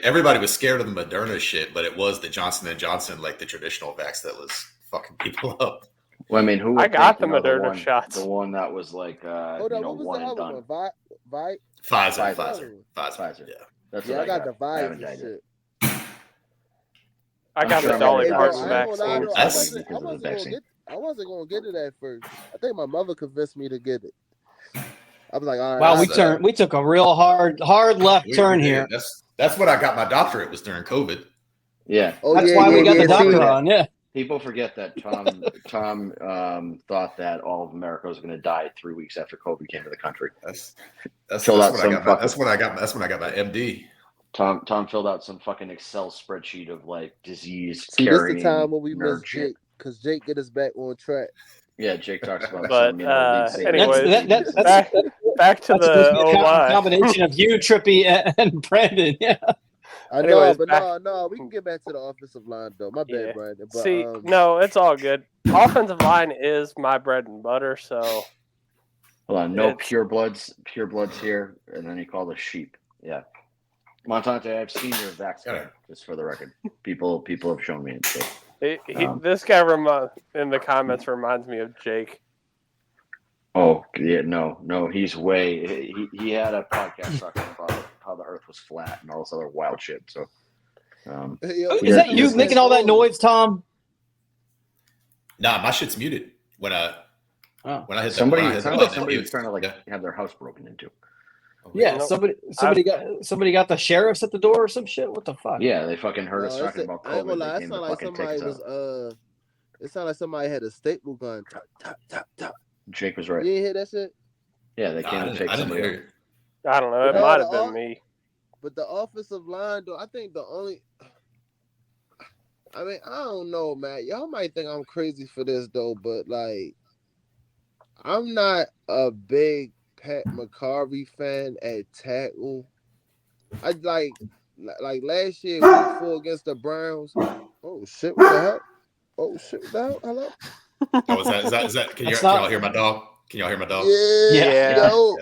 everybody was scared of the Moderna shit, but it was the Johnson & Johnson, like the traditional vax, that was fucking people up. Well, I mean, who? I got the Moderna shots. The one that was like, what was one the and other done. one? Pfizer. Yeah, that's I got the Pfizer shit. I got the Dolly Parton vaccine. I wasn't gonna get it at first. I think my mother convinced me to get it. I was like, all right. Wow, we took a real hard left turn here. That's what I got my doctorate was during COVID. Yeah. That's why we got the doctor on. Yeah. People forget that Tom thought that all of America was going to die 3 weeks after COVID came to the country. That's when I got my MD. Tom filled out some fucking Excel spreadsheet of like disease. See, this is the time when we miss Jake because Jake get us back on track. Yeah, Jake talks about. But anyways, back to the O-line. Combination of you, Trippy, and Brandon. Yeah. I know, but no, we can get back to the offensive line though. My bad, Brandon. But, see, no, it's all good. Offensive line is my bread and butter. So, hold on, no pure bloods here, and then you call the sheep. Yeah, Montante, I've seen your vaccine. Just for the record, people have shown me it. So. This guy in the comments reminds me of Jake. Oh yeah, no, he's way. He had a podcast talking about how the Earth was flat and all this other wild shit. So, is that you making all that noise, Tom? Nah, my shit's muted when I hit somebody was trying to like have their house broken into. Yeah, somebody got the sheriffs at the door or some shit. What the fuck? Yeah, they fucking heard us talking about COVID. It sounded like somebody was. It sounded like somebody had a staple gun. Tap, tap, tap. Jake was right. You didn't hear that shit? Yeah, they came to take somebody. I don't know. It might have been me. But the offensive line, though, I think I don't know, man. Y'all might think I'm crazy for this, though, but, like, I'm not a big Pat McCarvey fan at tackle. I like last year, week 4 against the Browns. Oh, shit, what the hell? Oh, shit, what the hell? Hello? Is that can y'all hear my dog? Can y'all hear my dog? Yeah. So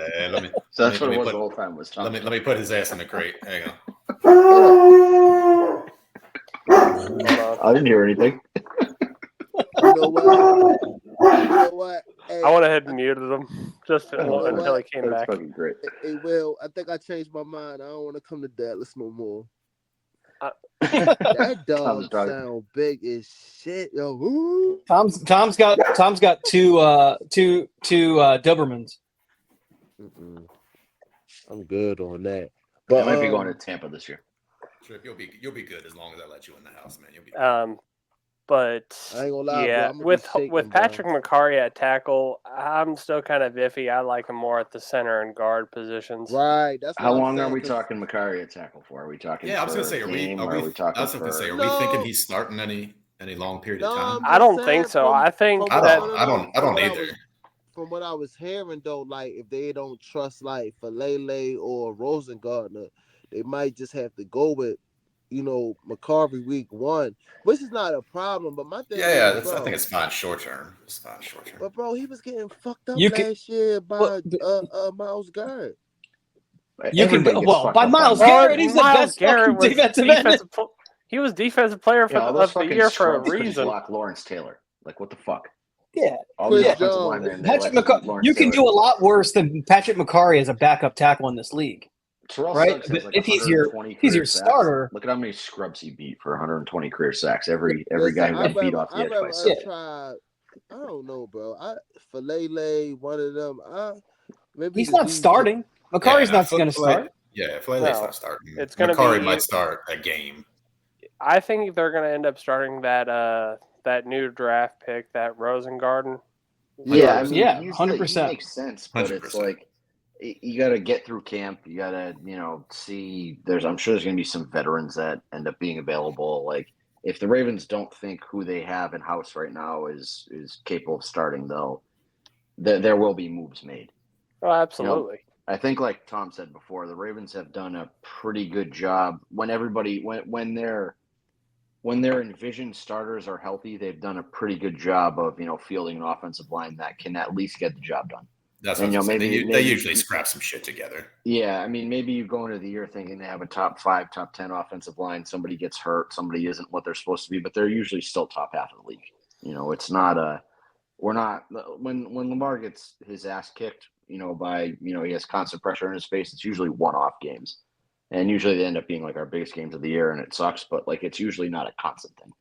that's what it was the whole time. Was Tom. Let me put his ass in the crate. Hang on. I didn't hear anything. You know what? I went ahead and muted him just until he came back. That's fucking great. Hey, Will, I think I changed my mind. I don't want to come to Dallas no more. That dog sound big as shit, yo. Ooh. Tom's got two Dobermans. I'm good on that. But I might be going to Tampa this year. Sure, you'll be good as long as I let you in the house, man. You'll be But I ain't gonna lie, yeah, bro, with Patrick McCarry at tackle, I'm still kind of iffy. I like him more at the center and guard positions. Right. That's how long are we talking McCarry at tackle for? Are we talking? Yeah, I was gonna say, are we thinking he's starting any long period of time? I don't think so. I think I don't either. From what I was hearing though, like if they don't trust like Falele or Rosengardner, they might just have to go with, McCarvey week 1, which is not a problem. But my thing, I think it's fine short term. It's fine short term. But bro, he was getting fucked up last year by Myles Garrett. By Myles Garrett, he's the best defensive end. He was defensive player of the year for a reason. Block Lawrence Taylor, like what the fuck? Yeah, Patrick McCarry. You can do a lot worse than Patrick McCarry as a backup tackle in this league. Terrell right? Suggs If he's your starter, look at how many scrubs he beat for 120 career sacks. Every guy who got beat off the edge by six. I don't know, bro. Falele, one of them. Maybe he's not starting. McCarry's not going to start. Yeah, Falele's not starting. It's going to McCarry might start a game. I think they're going to end up starting that new draft pick, that Rosengarten. Yeah, 100%. Makes sense, but 100%. It's like you got to get through camp. You got to, see. I'm sure there's going to be some veterans that end up being available. Like if the Ravens don't think who they have in house right now is capable of starting, though, there will be moves made. Oh, absolutely. I think, like Tom said before, the Ravens have done a pretty good job when their envisioned starters are healthy. They've done a pretty good job of fielding an offensive line that can at least get the job done. That's what maybe they usually scrap some shit together. Yeah, I mean, maybe you go into the year thinking they have a top 5, top 10 offensive line. Somebody gets hurt, somebody isn't what they're supposed to be, but they're usually still top half of the league. It's not when Lamar gets his ass kicked, by he has constant pressure in his face. It's usually one-off games, and usually they end up being like our biggest games of the year, and it sucks. But like it's usually not a constant thing.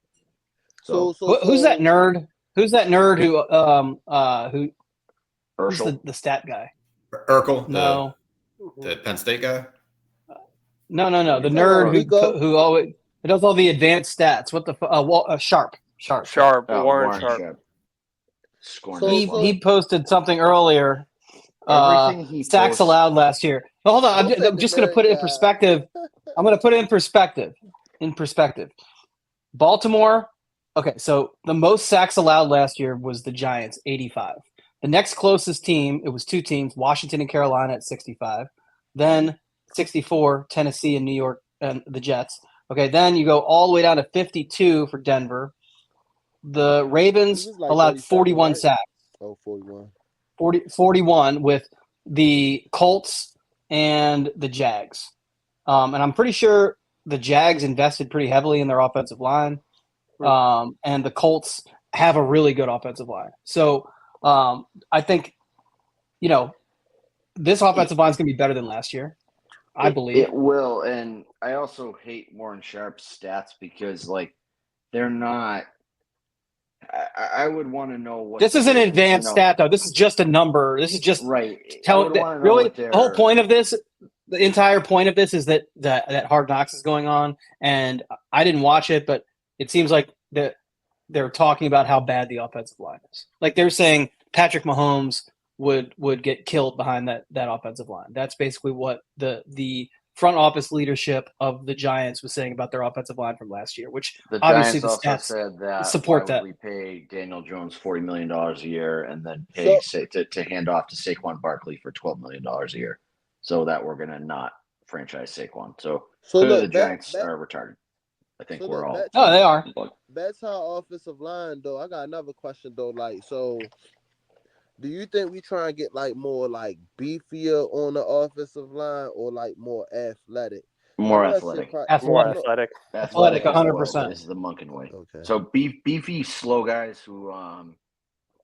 So who's that nerd? Who's that nerd who? Who's the stat guy? Urkel? No. The Penn State guy? No. The nerd who always does all the advanced stats. What the Sharp. Warren Sharp. He posted something earlier. Sacks allowed last year. But hold on, I'm just going to put it in perspective. I'm going to put it in perspective. Baltimore. Okay, so the most sacks allowed last year was the Giants, 85. The next closest team, it was 2 teams, Washington and Carolina at 65. Then 64, Tennessee and New York and the Jets. Okay, then you go all the way down to 52 for Denver. The Ravens allowed 41 sacks. Oh, 41. 41 with the Colts and the Jags. And I'm pretty sure the Jags invested pretty heavily in their offensive line. And the Colts have a really good offensive line. So I think, this offensive line is going to be better than last year. I believe it will. And I also hate Warren Sharp's stats because they're not. I would want to know what this is an advanced stat though. This is just a number. This is just right. Really, the whole point of this, the entire point of this is that Hard Knocks is going on, and I didn't watch it, but it seems like they're talking about how bad the offensive line is. Like they're saying Patrick Mahomes would get killed behind that offensive line. That's basically what the front office leadership of the Giants was saying about their offensive line from last year, which the obviously Giants the stats also said that support that. We pay Daniel Jones $40 million a year and then pay to hand off to Saquon Barkley for $12 million a year, so that we're going to not franchise Saquon. So the Giants are retarded. I think we're all. Oh, they are. That's our offensive line, though. I got another question, though. Do you think we try and get more beefier on the offensive line or more athletic? More athletic. Athletic, 100%. This is the Monken way. Okay. So beefy, slow guys who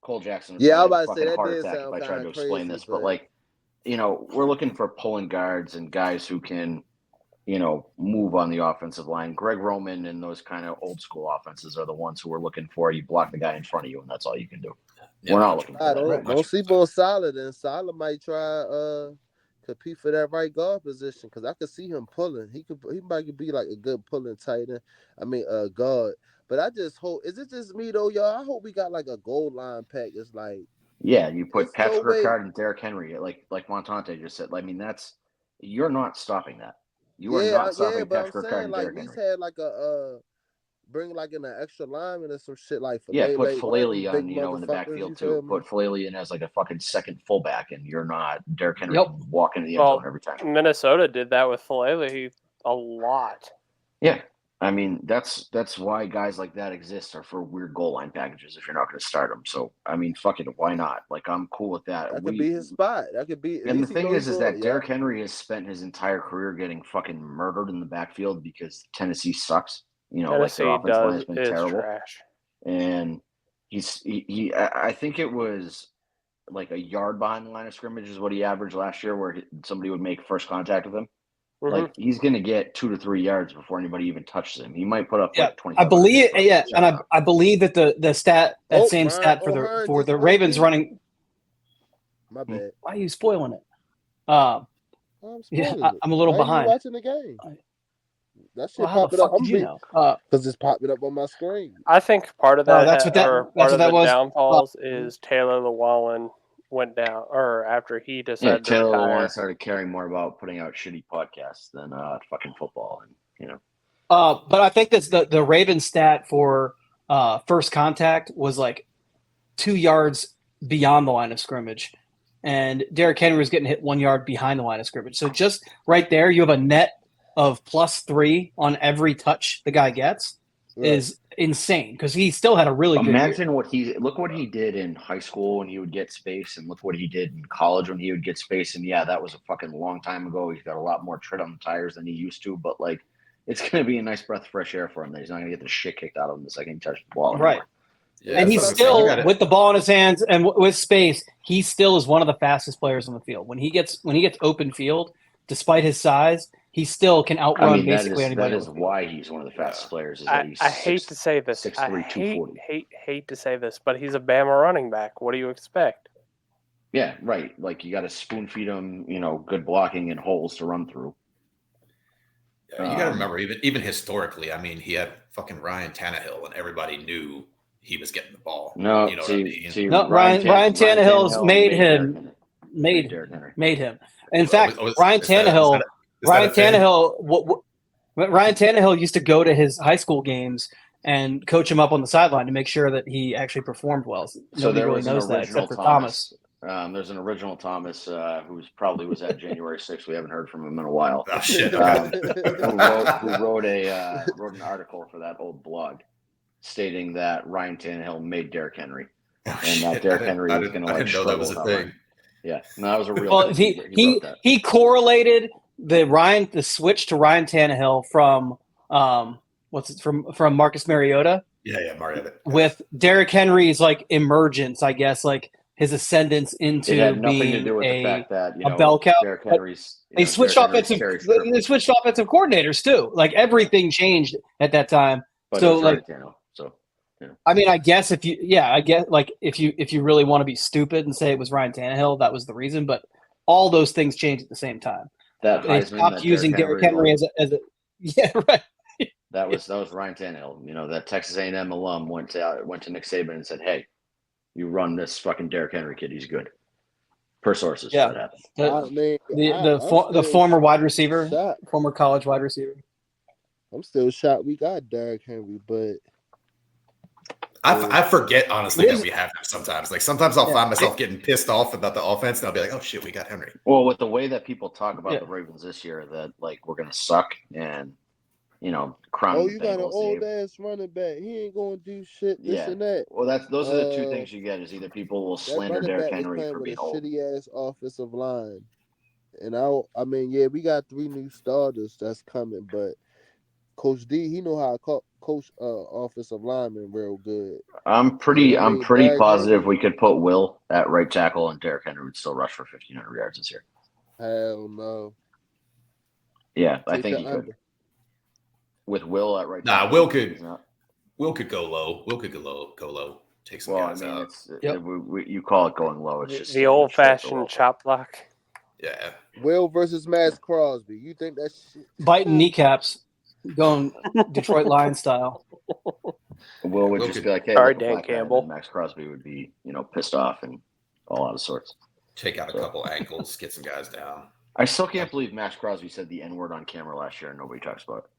Cole Jackson would Yeah, I was probably have about a to say fucking that heart did attack if sound I tried kind to of explain crazy, this. But like, we're looking for pulling guards and guys who can, move on the offensive line. Greg Roman and those kind of old school offenses are the ones who we're looking for. You block the guy in front of you, and that's all you can do. Yeah, we're not looking for I that. don't sleep on Salah. Then Salah might try compete for that right guard position because I could see him pulling. He might be like a good pulling tight end. Guard. But I just hope, is it just me though, y'all? I hope we got like a goal line pack. It's like, yeah, you put Patrick no Ricard and Derrick Henry, like Montante just said. I mean, you're not stopping that. You are not stopping but Patrick I'm Ricard saying and like Derrick we Henry. had like a bring like in an extra lineman or some shit like Yeah, put Filele, Filele on, in the backfield too. Put Filele in as like a fucking second fullback, and you're not. Derrick Henry can walk into the end zone every time. Minnesota did that with Filele a lot. Yeah, I mean that's why guys like that exist, are for weird goal line packages if you're not going to start them. So I mean, fuck it, why not? Like I'm cool with that. That could be his spot. That could be. And the thing is that Derrick Henry has spent his entire career getting fucking murdered in the backfield because Tennessee sucks. Tennessee like their offensive line has been is terrible. Trash. And I think it was like a yard behind the line of scrimmage is what he averaged last year, where somebody would make first contact with him. Mm-hmm. Like he's going to get 2 to 3 yards before anybody even touches him. He might put up like 20. I believe, and I believe that the stat, same stat for the Ravens running. My bad. Why are you spoiling it? I'm a little behind. Are you watching the game? That shit popping up. Because it's popping up on my screen. I think part of that, part of the downfalls is Taylor Llewellyn went down, or after he decided to retire. Taylor Llewellyn started caring more about putting out shitty podcasts than fucking football, and But I think that's the Ravens stat for first contact was like 2 yards beyond the line of scrimmage. And Derrick Henry was getting hit 1 yard behind the line of scrimmage. So just right there, you have a net of +3 on every touch the guy gets is insane because he still had a really good year. Look what he did in high school when he would get space, and look what he did in college when he would get space. And yeah, that was a fucking long time ago. He's got a lot more tread on the tires than he used to, but like it's going to be a nice breath of fresh air for him that he's not going to get the shit kicked out of him the second he touches the ball. Right. Yeah, and he's still, with the ball in his hands and with space, he still is one of the fastest players on the field. When he gets open field, despite his size, he still can outrun basically anybody. That is why he's one of the fastest players. I hate to say this. 6'3", 240. Hate to say this, but he's a Bama running back. What do you expect? Yeah, right. Like you got to spoon feed him, good blocking and holes to run through. Yeah, you got to remember, even historically, I mean, he had fucking Ryan Tannehill, and everybody knew he was getting the ball. No, you know what I mean? No, Ryan Tannehill's made him. In fact, Ryan Tannehill used to go to his high school games and coach him up on the sideline to make sure that he actually performed well. Nobody really knows that except for Thomas. There's an original Thomas who probably was at January 6th. We haven't heard from him in a while. Oh, shit. Who wrote an article for that old blog stating that Ryan Tannehill made Derrick Henry, and that Derrick Henry was going to like struggle. That was a thing. Yeah, no, that was a real. Well, he correlated the switch to Ryan Tannehill from from Marcus Mariota. Yeah, Mariota. With Derrick Henry's like emergence, I guess, like his ascendance into being to do with the fact that a bell cow. Derrick Henry's. They switched offensive coordinators too. Like everything changed at that time. But so like. I mean, I guess if you really want to be stupid and say it was Ryan Tannehill, that was the reason. But all those things changed at the same time. They stopped using Derrick Henry as a right. That was Ryan Tannehill. That Texas A&M alum went to Nick Saban and said, "Hey, you run this fucking Derrick Henry kid. He's good." Per sources, that happened. The former wide receiver, former college wide receiver. I'm still shocked we got Derrick Henry, but. I forget, honestly, that we have him sometimes. Like, sometimes I'll find myself getting pissed off about the offense, and I'll be like, oh, shit, we got Henry. Well, with the way that people talk about the Ravens this year, that, like, we're going to suck and, crown you got an old-ass running back. He ain't going to do shit, this and that. Well, those are the two things you get, is either people will slander Derrick Henry for being old. Shitty-ass offensive line. And, we got 3 new starters that's coming, but Coach D, he know how to coach offensive lineman real good. I'm pretty positive Henry, we could put Will at right tackle and Derrick Henry would still rush for 1,500 yards this year. Hell no. Yeah, I think he could. With Will at right tackle. Nah, Will could go low. Will could go low. Take some guys out. You call it going low. It's just the old-fashioned chop block. Yeah. Will versus Max Crosby. You think that shit? Biting kneecaps, going Detroit Lions style. Will would just be like, hey, sorry, Dan Campbell. Max Crosby would be, pissed off and all out of sorts. Take out a couple ankles, get some guys down. I still can't believe Max Crosby said the N-word on camera last year and nobody talks about it.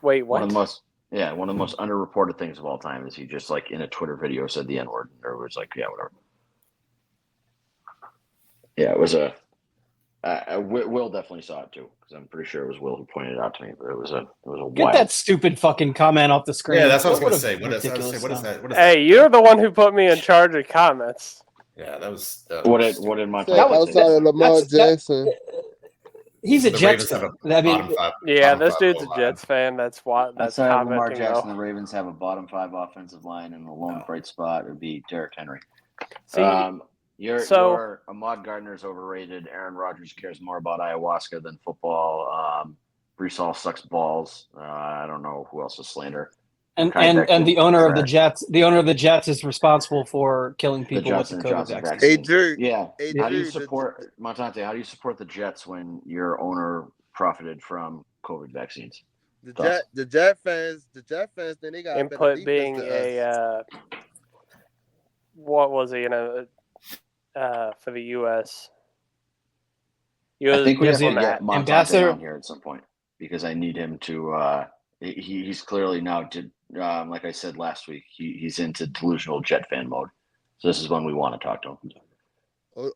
Wait, what? One of the most underreported things of all time is he just like in a Twitter video said the N-word or was like, yeah, whatever. Yeah, it was Will definitely saw it too because I'm pretty sure it was Will who pointed it out to me. But it was a Get wild. that stupid fucking comment off the screen. Yeah, that's what I was going to say. What is that? Hey, you're the one who put me in charge of comments. Yeah, that was what did my outside of Lamar Jackson? He's a Jets fan. This dude's a Jets fan. That's why. That's outside of Lamar Jackson. The Ravens have a bottom 5 offensive line, and the lone bright spot would be Derrick Henry. See, your Ahmad Gardner's overrated. Aaron Rodgers cares more about ayahuasca than football. Brees Hall sucks balls. I don't know who else is slander. And the owner of the Jets, is responsible for killing people with the COVID vaccine. Hey, Drew. Yeah. How do you support Montante? How do you support the Jets when your owner profited from COVID vaccines? The Jet fans, then they got input being a what was he for the U.S. I think we have to get Montante ambassador on here at some point because I need him to. He's clearly now, like I said last week, he's into delusional Jet fan mode. So this is when we want to talk to him.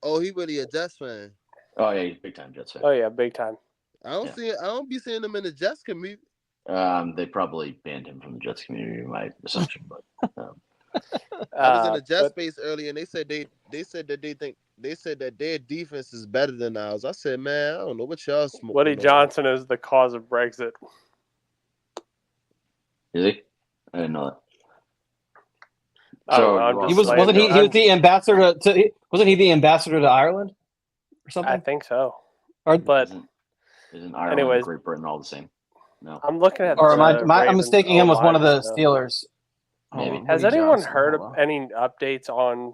Oh, he really a Jets fan. Oh yeah, he's big time Jets fan. Oh yeah, big time. I don't be seeing him in the Jets community. They probably banned him from the Jets community, my assumption. But I was in the Jets space earlier, and they said that their defense is better than ours. I said, man, I don't know what y'all smoking. Woody Johnson is the cause of Brexit. Is he? I didn't know that. So he was the ambassador to wasn't he the ambassador to Ireland or something? I think so. But isn't Ireland and Great Britain all the same? No. I'm looking at. Or I'm mistaking him with one of the Steelers. Maybe. Has anyone heard of any updates on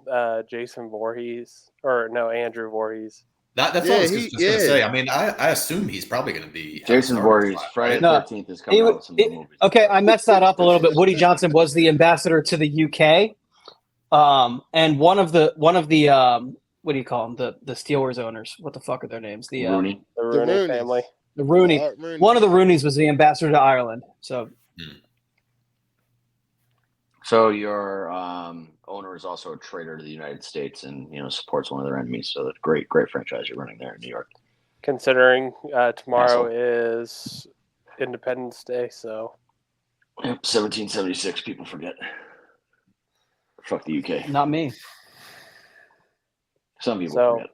Jason Voorhees or Andrew Voorhees? That's what I was just going to say. I mean, I assume he's probably going to be Jason Voorhees. Friday the 13th is coming out with some movies. Okay, I messed that up a little bit. Woody Johnson was the ambassador to the UK, and one of the what do you call them? The Steelers owners. What the fuck are their names? The Rooney family. The Rooney. One of the Rooneys was the ambassador to Ireland. So. So your owner is also a traitor to the United States and supports one of their enemies. So that's great franchise you're running there in New York. Considering tomorrow is Independence Day, so 1776. People forget. Fuck the UK. Not me. Some people forget.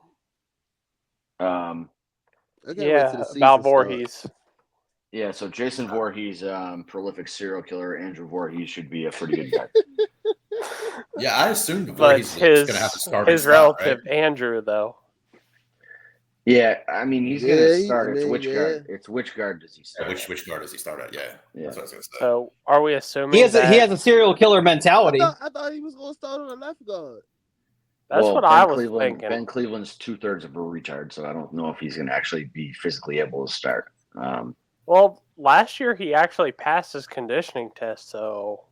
About Voorhees. Yeah, so Jason Voorhees, prolific serial killer. Andrew Voorhees should be a pretty good guy. Yeah, I assumed Voorhees was going to have to start his relative, right? Andrew, though. Yeah, I mean, he's going to start. It's which guard? It's which guard does he start? Which guard does he start at? Yeah. That's what I was going to say. So, are we assuming he has a serial killer mentality? I thought he was going to start on the left guard. That's what I was thinking. Ben Cleveland's 2/3 of a retard, so I don't know if he's going to actually be physically able to start. Well, last year he actually passed his conditioning test, so.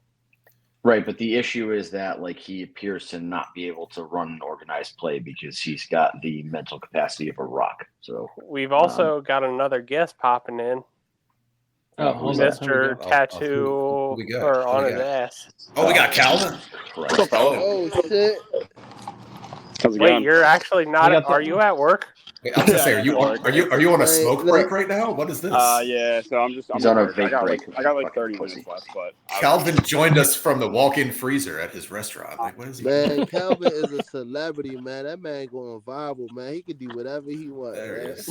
Right, but the issue is that he appears to not be able to run an organized play because he's got the mental capacity of a rock. So we've also got another guest popping in. Mr. Tattoo on his ass. Oh, we got Calvin. Oh shit! Wait, you're actually not. Are you at work? Wait, I was gonna say, are you on a smoke break right now? What is this? Yeah. So I'm on a vape break. I got 30 minutes left, but Calvin joined us from the walk-in freezer at his restaurant. What is he? Man, Calvin is a celebrity, man. That man going viral, man. He can do whatever he wants. There he is.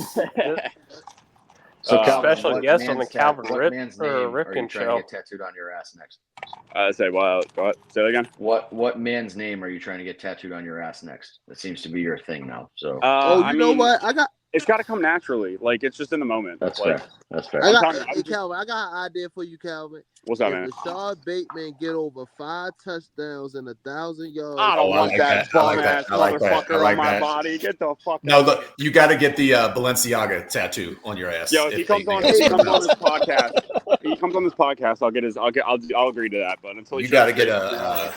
So Calvin, special what guest on the man's Calvin what man's name are you Ripken trying show. to get tattooed on your ass next? Say what? Say that again. What man's name are you trying to get tattooed on your ass next? That seems to be your thing now. So I know mean, what? It's got to come naturally. Like, it's just in the moment. that's like, fair. That's fair. Calvin, I got an idea for you, Calvin. What's up, if man? Rashod Bateman get over 5 touchdowns and 1,000 yards, I don't want that bum ass motherfucker on my that. body. Get the fuck No, out. look, you got to get the Balenciaga tattoo on your ass. Yo, if he comes on this podcast, I'll agree to that. But until you got to get a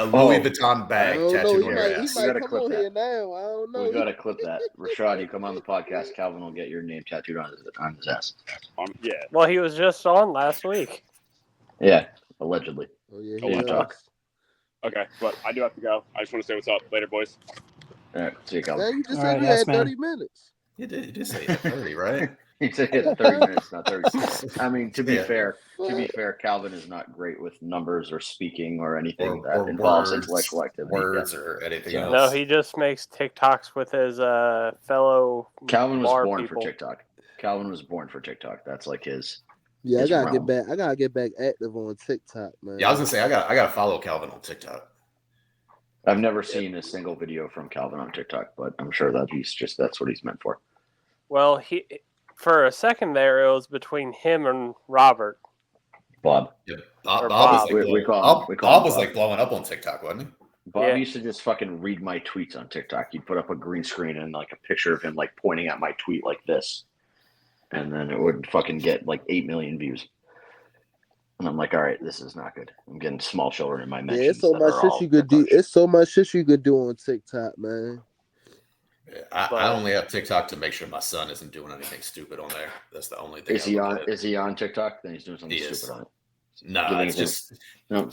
Louis Vuitton bag tattooed on your he ass. might come on here now. I don't know. We got to clip that. Rashod, you come on the podcast. Calvin will get your name tattooed on his ass. Yeah. Well, he was just on last week. Yeah, allegedly. Oh yeah, He didn't talk. Okay, but I do have to go. I just want to say what's up. Later, boys. All right, see you, Calvin. Man, you just said you had 30 minutes. You did say 30, right? He said he had 30 minutes, not 30. I mean, to be fair, Calvin is not great with numbers or speaking or anything that involves intellectual activity. Words or anything else. No, he just makes TikToks with his fellow. Calvin was born people. for TikTok. Calvin was born for TikTok. That's like his. Yeah, his I realm. gotta get back active on TikTok, man. Yeah, I was gonna say I gotta follow Calvin on TikTok. I've never seen a single video from Calvin on TikTok, but I'm sure that that's what he's meant for. Well, for a second there, it was between him and Robert. Bob. Yeah, Bob was like Bob was like blowing up on TikTok, wasn't he? Bob used to just fucking read my tweets on TikTok. He'd put up a green screen and like a picture of him like pointing at my tweet like this. And then it would fucking get like 8 million views. And I'm like, all right, this is not good. I'm getting small children in my mentions. Yeah, it's so much shit you could do. It's so much shit you could do on TikTok, man. Yeah, I only have TikTok to make sure my son isn't doing anything stupid on there. That's the only thing. Is he on TikTok? Then he's doing something stupid on it. No, it's just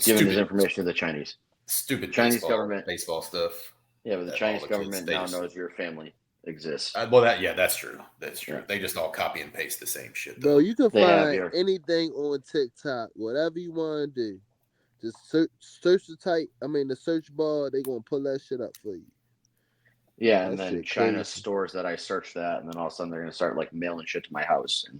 giving his information to the Chinese. Stupid Chinese government baseball stuff. Yeah, but the Chinese government now knows your family exists. That's true. That's true. Yeah. They just all copy and paste the same shit. Bro, you can find anything on TikTok, whatever you want to do. Just search the search bar. They gonna pull that shit up for you. Yeah, and then China stores that I searched that, and then all of a sudden they're gonna start like mailing shit to my house, and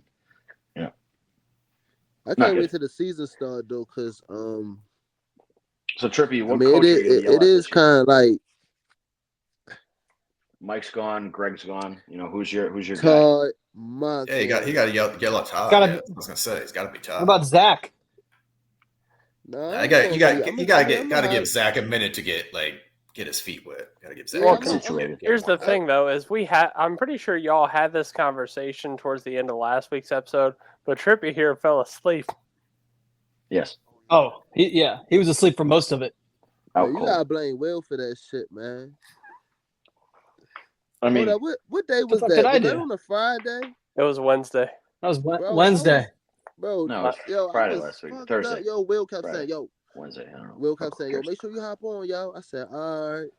I can't wait till the season start though, cause So Trippy, what coach it is kind of like Mike's gone, Greg's gone. You know who's your Todd, guy? Yeah, he got to yell Todd. I was gonna say he's got to be Todd. What about Zach? No, you got to give Zach a minute to get his feet wet. Got to give Zach situated. Here's the thing, though, is I'm pretty sure y'all had this conversation towards the end of last week's episode, but Trippy here fell asleep. Yes. Oh, he was asleep for most of it. You gotta blame Will for that shit, man. I mean, what day was that? Was that on a Friday? It was Wednesday. That was Wednesday. Bro, no, it was Friday last week. Thursday. Yo, Will kept saying, Wednesday. I don't know. Will kept saying, make sure you hop on, yo. I said, all right.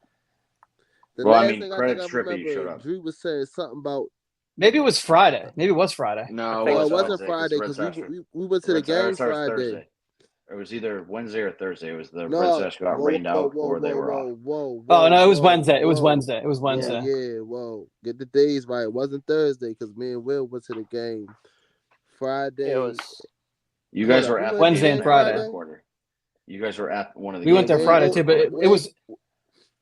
Credit Trippy showed up. Drew was saying something about. Maybe it was Friday. No, it wasn't Friday because we went to the game Friday. Thursday. It was either Wednesday or Thursday. It was the Red Sox got rained out or they were off. Oh no, it was Wednesday. It was Wednesday. It was Wednesday. Yeah, whoa. Get the days right. It wasn't Thursday because me and Will went to the game Friday. It was. You guys were at Wednesday and Friday. You guys were at one of the. We went there Friday too, but it was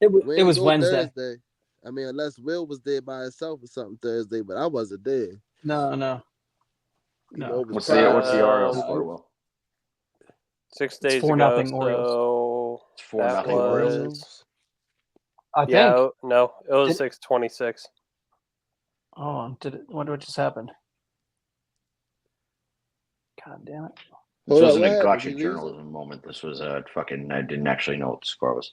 Wednesday. Thursday. I mean, unless Will was there by himself or something Thursday, but I wasn't there. No. What's the Orioles score, Will? 6 days it's 4-0 ago. Orioles. It's 4-0 Orioles. I think. No, it was 6-26. Oh, wonder what just happened. God damn it! This wasn't a gotcha journalism moment. This was a fucking. I didn't actually know what the score was.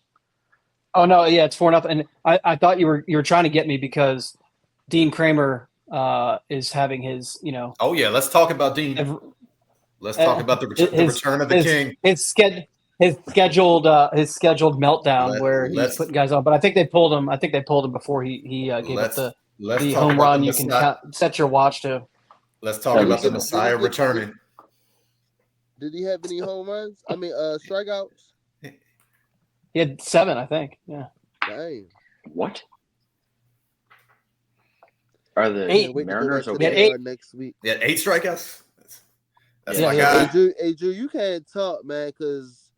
Oh no! Yeah, it's 4-0, and I thought you were trying to get me because Dean Kramer is having his Oh yeah, let's talk about Dean. Let's talk about the return of the king. His scheduled meltdown where he's putting guys on. But I think they pulled him. I think they pulled him before he gave up the home run. You can set your watch to. Let's talk about the Messiah returning. Did he have any home runs? I mean, strikeouts. He had 7, I think. Yeah. Dang. What? Are the Eight. Wait to go back Mariners to Yeah, the eight. yard next week. Yeah, 8 strikeouts. That's Yeah, my he had guy. eight. Hey, Drew, you can't talk, man, because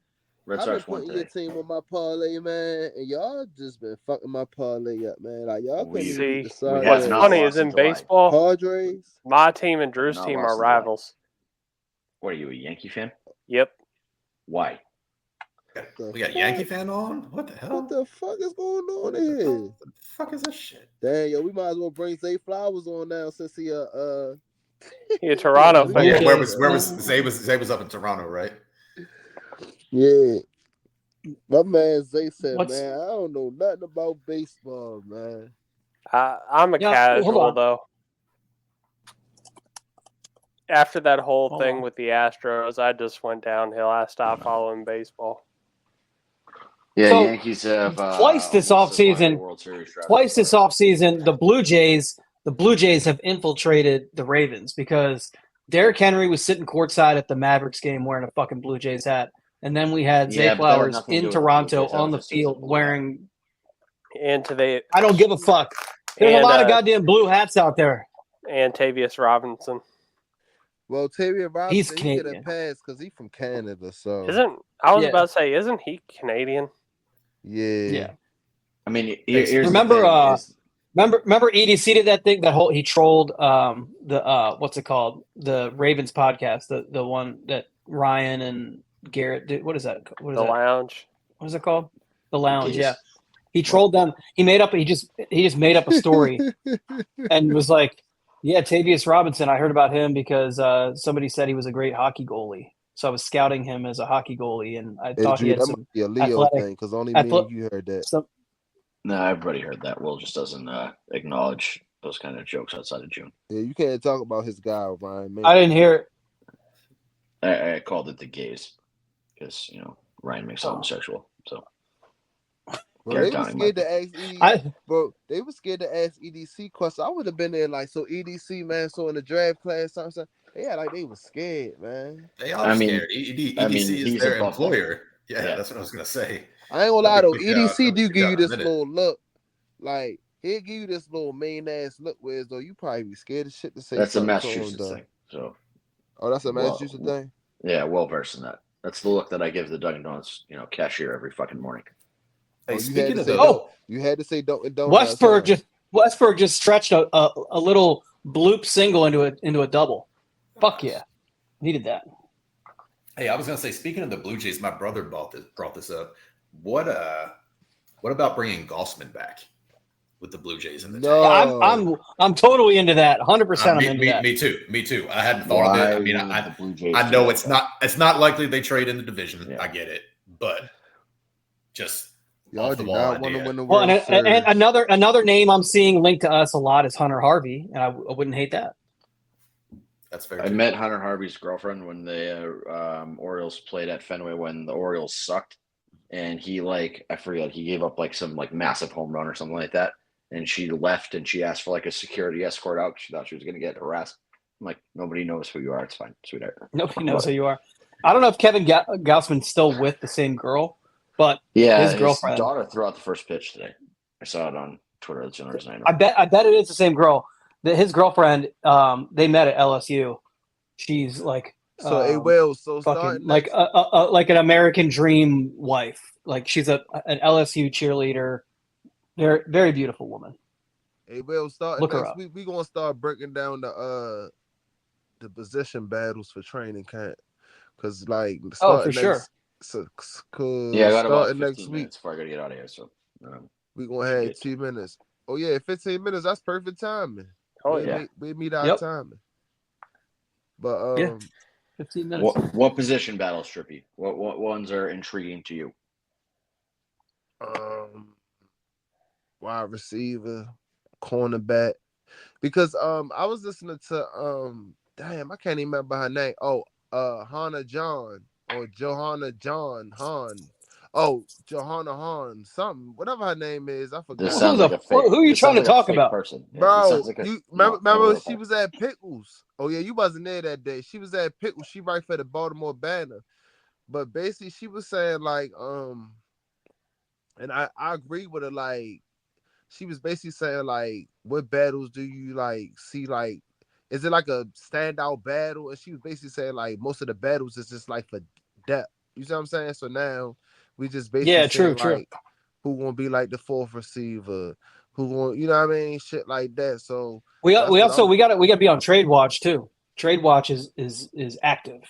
Red I've been Sox won putting your today? team on my parlay, man, and y'all just been fucking my parlay up, man. Like, y'all couldn't even beat the See, side what's have not funny lost is in in July. baseball, Padres. my team and Drew's not team lost are in July. rivals. What are you, a Yankee fan? Yep. Why? We got a Yankee fan on? What the hell? What the fuck is going on in here? What the fuck is this shit? Damn, yo, we might as well bring Zay Flowers on now since he He a Toronto Blue fan. Yeah, Jays. where was Zay was up in Toronto, right? Yeah. My man Zay said, What's- man, I don't know nothing about baseball, man. I'm a Yeah, hold casual on. though. After that whole Hold thing on. with the Astros, I just went downhill. I stopped following baseball. Yeah, So, Yankees have twice this almost survived offseason- the World Series draft Twice so this far. offseason, the Blue Jays have infiltrated the Ravens because Derrick Henry was sitting courtside at the Mavericks game wearing a fucking Blue Jays hat. And then we had Zay Yeah, but that had Flowers nothing to in do with the Blue Toronto Jays. That was on the just his field blue hat. wearing And today, I don't give a fuck. There's a lot of goddamn blue hats out there. and Tavius Robinson. Well, Tavius Robinson, He's he get a Canadian. pass because he's from Canada, so I was Yeah. about to say, isn't he Canadian? yeah. I mean, here's Remember, the thing, Remember EDC did that thing he trolled the what's it called, the Ravens podcast, the one that Ryan and Garrett did. What is that? What is The that? Lounge. What is it called? The Lounge. Gaze. Yeah, he trolled them. He just made up a story and was like, "Yeah, Tavius Robinson. I heard about him because somebody said he was a great hockey goalie. So I was scouting him as a hockey goalie, and I Hey, thought Drew, he had that some might be a Leo athletic- thing because only me and you heard that. some No, everybody heard that. Will just doesn't acknowledge those kind of jokes outside of June. Yeah, you can't talk about his guy, Ryan. Man. I didn't hear it. I called it the gaze because Ryan makes it Oh. homosexual. So Bro, Garrett they were County scared to ask EDC. Bro, they were scared to ask EDC questions. I would have been there like, so EDC, man, so in the draft class, something. Yeah, like they were scared, man. They are scared. EDC is he's their above them. employer. Yeah, that's what I was gonna say. I ain't gonna lie though, Quick, EDC do quick give you out in a this minute. little look. Like he'll give you this little mean ass look, whereas though you probably be scared of shit to say. That's a something to him, Massachusetts though. thing. So Oh, that's a Massachusetts thing. yeah, well versed in that. That's the look that I give the Dunkin' Donuts, cashier every fucking morning. Hey, you speaking had of to say the, you had to say don't. Westberg just stretched a little bloop single into a double. Fuck yeah, needed that. hey, I was gonna say, speaking of the Blue Jays, my brother brought this up. What about bringing Gossman back with the Blue Jays in the No. Yeah, I'm totally into that. 100%. I'm into that. Me too. I hadn't thought of it. I mean, the Blue Jays I know it's not likely they trade in the division. Yeah. I get it, but just Y'all off the do wall not want idea. to win the Well, World Series. and another name I'm seeing linked to us a lot is Hunter Harvey, and I wouldn't hate that. That's very I true. met Hunter Harvey's girlfriend when the Orioles played at Fenway when the Orioles sucked, and he I forget, he gave up some massive home run or something like that, and she left and she asked for a security escort out. She thought she was going to get harassed. I'm like, nobody knows who you are. It's fine, sweetheart. Nobody knows who you are. I don't know if Kevin Gaussman's still with the same girl, but his girlfriend. His daughter threw out the first pitch today. I saw it on Twitter. That's the only reason I know. I bet it is the same girl. His girlfriend, they met at LSU. She's so fucking starting like like an American dream wife. Like she's an LSU cheerleader. Very, very beautiful woman. Hey, Will, starting Look her next up. week, we're gonna start breaking down the position battles for training camp. Cause for sure. Yeah, I got about 15 next minutes week. before I got to get out of here. So We're gonna have 2 minutes. Oh yeah, 15 minutes. That's perfect timing. Oh we yeah. meet our timing. But Yeah. 15 minutes. what position battles, Trippy? What ones are intriguing to you? Wide receiver, cornerback. Because I was listening to damn, I can't even remember her name. Oh, Hannah John or Johanna John Hahn. Oh, Johanna Hahn, something, whatever her name is, I forgot. This sounds like a fake. Who are you this trying sounds to like a talk fake about? person. Yeah, Bro, this sounds like you no, remember she was at Pickles. Oh yeah, you wasn't there that day. She was at Pickles. She write for the Baltimore Banner. But basically she was saying and I agree with her, she was basically saying what battles do you see? Is it like a standout battle? And she was basically saying most of the battles is just for depth. You see what I'm saying? So now we just basically saying who gonna be the fourth receiver, who gonna you know what I mean, shit like that. So we gotta be on Trade Watch too. Trade Watch is active.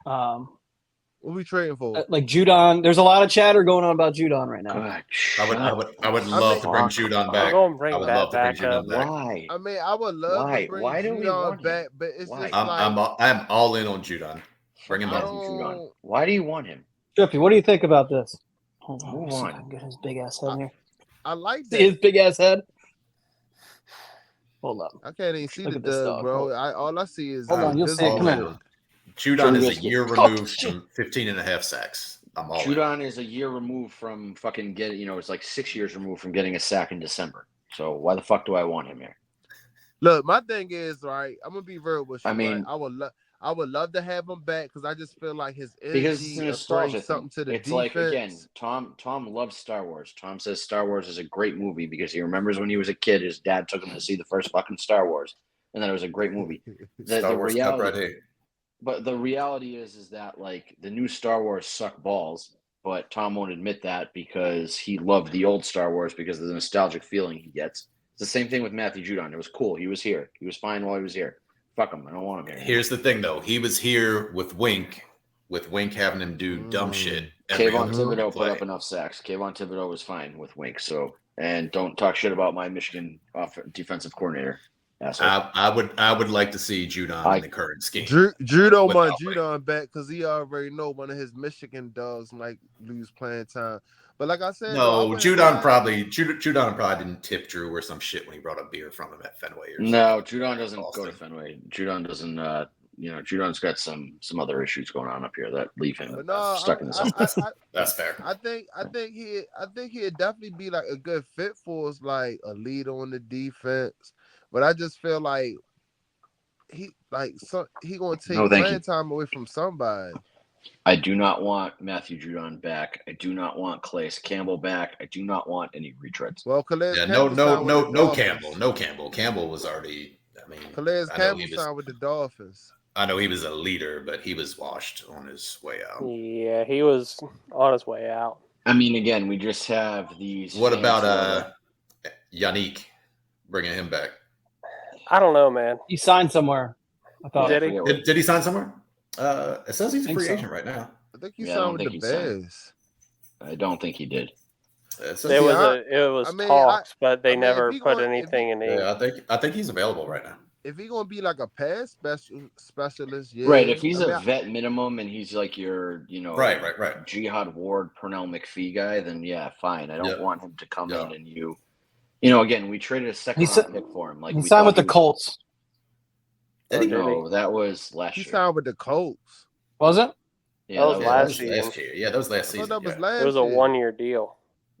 What are we trading for? Judon. There's a lot of chatter going on about Judon right now. God, I would love to bring Judon back. I would love to bring Judon back. Why? I mean, I would love to bring Judon back, but it's just I'm all in on Judon. Bring him back. Judon. Why do you want him? Trippy, what do you think about this? Hold on, move on. I can get his big ass head here. I like that. See his big ass head. Hold up. I can't even see the dog, bro. All I see is hold on. You'll see it. Come here. Judon is a year removed from 15.5 sacks. I'm all Judon is a year removed from fucking getting, it's like 6 years removed from getting a sack in December. So why the fuck do I want him here? Look, my thing is, right, I'm going to be real with you. I mean, right? I would love to have him back because I just feel like his energy brings something to the defense. Like, again, Tom loves Star Wars. Tom says Star Wars is a great movie because he remembers when he was a kid, his dad took him to see the first fucking Star Wars, and then it was a great movie. Star Wars Cup right here. But the reality is that the new Star Wars suck balls, but Tom won't admit that because he loved the old Star Wars because of the nostalgic feeling he gets. It's the same thing with Matthew Judon. It was cool. He was here. He was fine while he was here. Fuck him. I don't want him here. Here's the thing, though. He was here with Wink having him do dumb shit. Kayvon Thibodeau put up enough sacks. Kayvon Thibodeau was fine with Wink. So, and don't talk shit about my Michigan defensive coordinator. I would like to see Judon in the current scheme. Drew don't want Judon back because he already know one of his Michigan dogs might lose playing time. But like I said, Judon probably didn't tip Drew or some shit when he brought a beer from him at Fenway. No, Judon doesn't go to Fenway. Judon doesn't. Judon's got some other issues going on up here that leave him stuck in his office. That's fair. I think he'd definitely be a good fit for us, a lead on the defense. But I just feel like he gonna take playing time away from somebody. I do not want Matthew Judon back. I do not want Calais Campbell back. I do not want any retreads. Well, Calais no Campbell. No Campbell. Campbell was already. Calais Campbell signed with the Dolphins. I know he was a leader, but he was washed on his way out. Yeah, he was on his way out. I mean, again, we just have these. What about Yannick? Bringing him back. I don't know, man. He signed somewhere. I thought. Did he? Did he sign somewhere? It says he's a free agent right now. I think he signed with the Bears. I don't think he did. It was talks, but they never put anything in the. Yeah, I think he's available right now. If he's gonna be a pass specialist, yeah. Right. If he's a vet minimum and he's your, right. Jihad Ward, Pernell McPhee guy, then yeah, fine. I don't want him to come in and again, we traded a second round pick for him. He signed with the Colts. No, that was last year. He signed with the Colts. Was it? Yeah, that was last year. Yeah, that was last season. That was last it was a 1-year deal.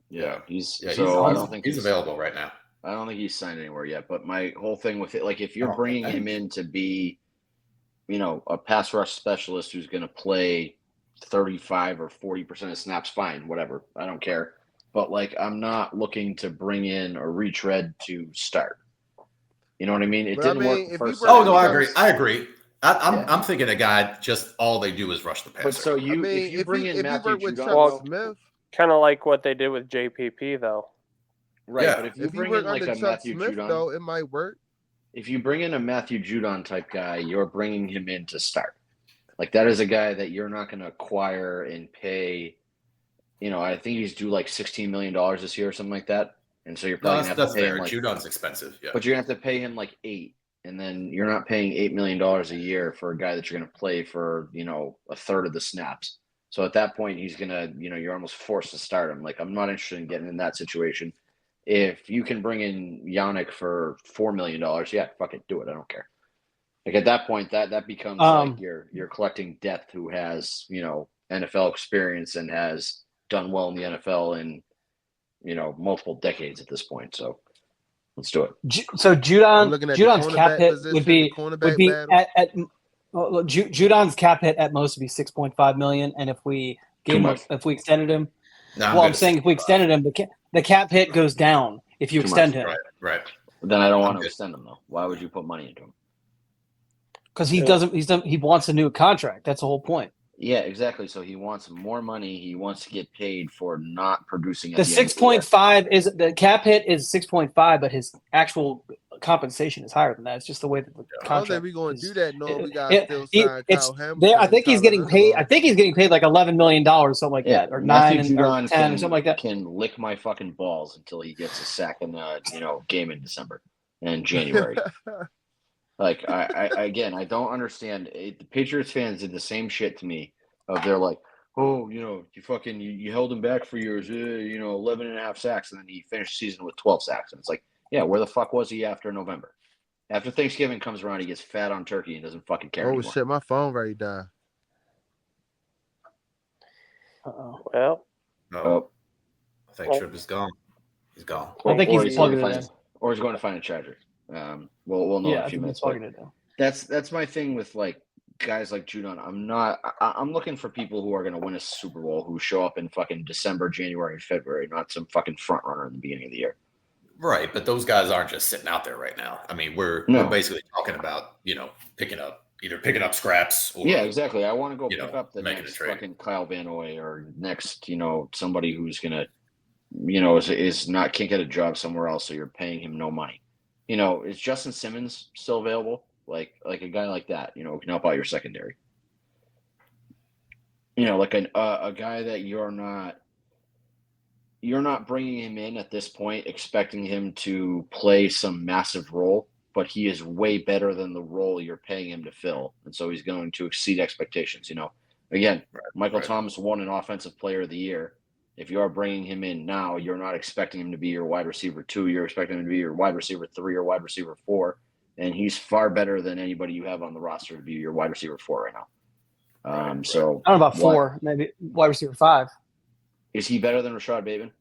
Yeah, I don't think he's available right now. I don't think he's signed anywhere yet. But my whole thing with it, if you're bringing him in to be, a pass rush specialist who's going to play 35 or 40% of snaps, fine, whatever. I don't care. But I'm not looking to bring in a retread to start. You know what I mean? It didn't work the first time. Oh no, I agree. I'm thinking a guy just all they do is rush the passer. But so if you bring in Matthew Judon, kind of like what they did with JPP though. Right, yeah. But if you bring in a Matthew Judon, though, it might work. If you bring in a Matthew Judon type guy, you're bringing him in to start. That is a guy that you're not going to acquire and pay. I think he's due $16 million this year or something like that. And so you're probably going to have to pay him Judon's expensive, yeah. But you're going to have to pay him $8 million. And then you're not paying $8 million a year for a guy that you're going to play for, a third of the snaps. So at that point, he's going to, you're almost forced to start him. I'm not interested in getting in that situation. If you can bring in Yannick for $4 million, yeah, fuck it, do it. I don't care. At that point, that becomes you're collecting depth who has, NFL experience and has done well in the NFL in, multiple decades at this point. So let's do it. So Judon's cap hit would be at Judon's cap hit at most would be $6.5 million, and if we extended him, I'm saying if we extended him, the cap hit goes down if you extend him. Right. Then I don't want to extend him though. Why would you put money into him? Because he wants a new contract. That's the whole point. Yeah, exactly. So he wants more money. He wants to get paid for not producing. The 6.5 is the cap hit is 6.5, but his actual compensation is higher than that. It's just the way that the contract. I don't think we're going to do that. No, we got to still sign Kyle Hamilton. I think he's getting paid. I think he's getting paid like $11 million, something like that, or Matthew 9 or 10, or something like that. Can lick my fucking balls until he gets a sack in the game in December and January. Like I don't understand. The Patriots fans did the same shit to me. They're like, oh, you held him back for years, 11 and a half sacks, and then he finished the season with 12 sacks. And it's like, yeah, where the fuck was he after November? After Thanksgiving comes around, he gets fat on turkey and doesn't fucking care anymore. Shit, my phone ready to die. Well, no. I think Tripp is gone. He's gone. I think he's plugging it in. Or he's going to find a charger. We'll know in a few minutes. That's my thing with like guys like Judon. I'm looking for people who are going to win a Super Bowl who show up in fucking December, January, and February, not some fucking front runner in the beginning of the year. Right, but those guys aren't just sitting out there right now. I mean, we're basically talking about picking up scraps. Or, yeah, exactly. I want to go pick up the next fucking Kyle Van Noy or next somebody who's gonna can't get a job somewhere else, so you're paying him no money. Is Justin Simmons still available? Like a guy like that, who can help out your secondary. Like a guy that you're not bringing him in at this point expecting him to play some massive role, but he is way better than the role you're paying him to fill, and so he's going to exceed expectations. Again, Michael Thomas won an Offensive Player of the Year. If you are bringing him in now, you're not expecting him to be your wide receiver 2. You're expecting him to be your wide receiver 3 or wide receiver 4. And he's far better than anybody you have on the roster to be your wide receiver 4 right now. So I don't know about 4, maybe wide receiver 5. Is he better than Rashod Bateman?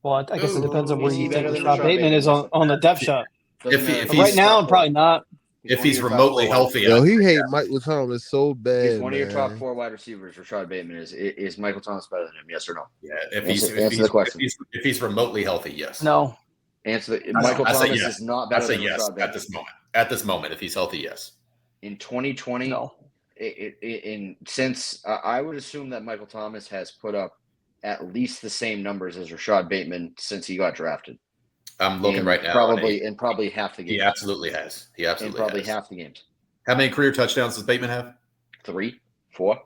Well, I guess it depends on where you think Rashod Bateman is on the depth chart. If right now, I'm probably not. If he's remotely healthy, he hate Michael Thomas so bad. He's one of your top 4 wide receivers. Rashod Bateman is Michael Thomas better than him? Yes or no? Yeah. Answer the question. If he's remotely healthy, yes. No. Michael Thomas is not better than yes Rashod Bateman. at this moment. At this moment, if he's healthy, yes. In 2020, no. Since I would assume that Michael Thomas has put up at least the same numbers as Rashod Bateman since he got drafted. I'm looking right now. Probably half the games. He absolutely has. Half the games. How many career touchdowns does Bateman have? 3, 4.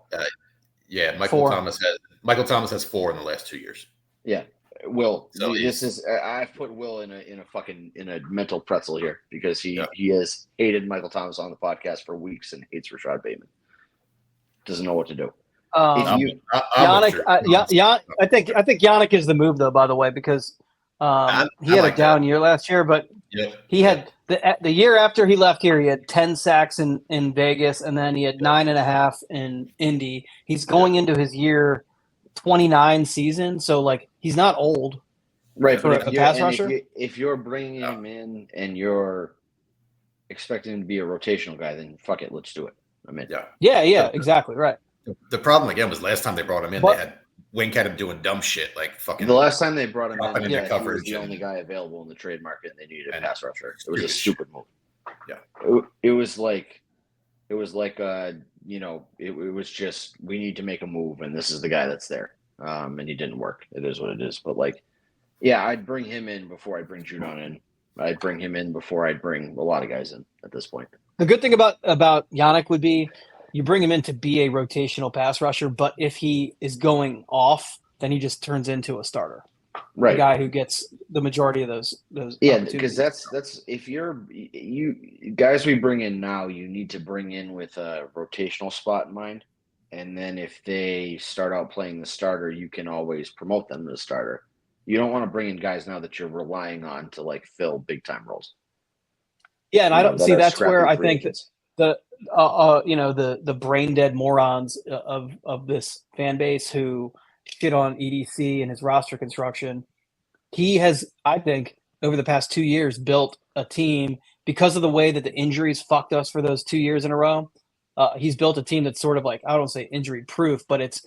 Michael Thomas has 4 in the last 2 years. Yeah. Will, so I've put Will in a mental pretzel here because he has hated Michael Thomas on the podcast for weeks and hates Rashod Bateman. Doesn't know what to do. Yannick, I think Yannick is the move though. By the way, because he had a down year last year, but he had the year after he left here, he had 10 sacks in Vegas, and then he had 9.5 in Indy. He's going into his year 29 season, so like he's not old, right? For a pass rusher. If you're bringing him in and you're expecting him to be a rotational guy, then fuck it, let's do it. I mean, exactly right. The problem again was last time they brought him in, they had Wink had him doing dumb shit like fucking. The last time they brought him in, he was the only guy available in the trade market, and they needed a pass rusher. It was a stupid move. Yeah, it was like, it was just we need to make a move, and this is the guy that's there. And he didn't work. It is what it is. But I'd bring him in before I'd bring Judon in. I'd bring him in before I'd bring a lot of guys in at this point. The good thing about Yannick would be you bring him in to be a rotational pass rusher, but if he is going off, then he just turns into a starter. Right. A guy who gets the majority of those. Yeah, because that's if you guys we bring in now, you need to bring in with a rotational spot in mind. And then if they start out playing the starter, you can always promote them to the starter. You don't want to bring in guys now that you're relying on to fill big time roles. Yeah, and I don't see that's where I think the brain dead morons of this fan base who shit on EDC and his roster construction. He has, I think, over the past 2 years built a team because of the way that the injuries fucked us for those 2 years in a row. He's built a team that's sort of like, I don't say injury proof, but it's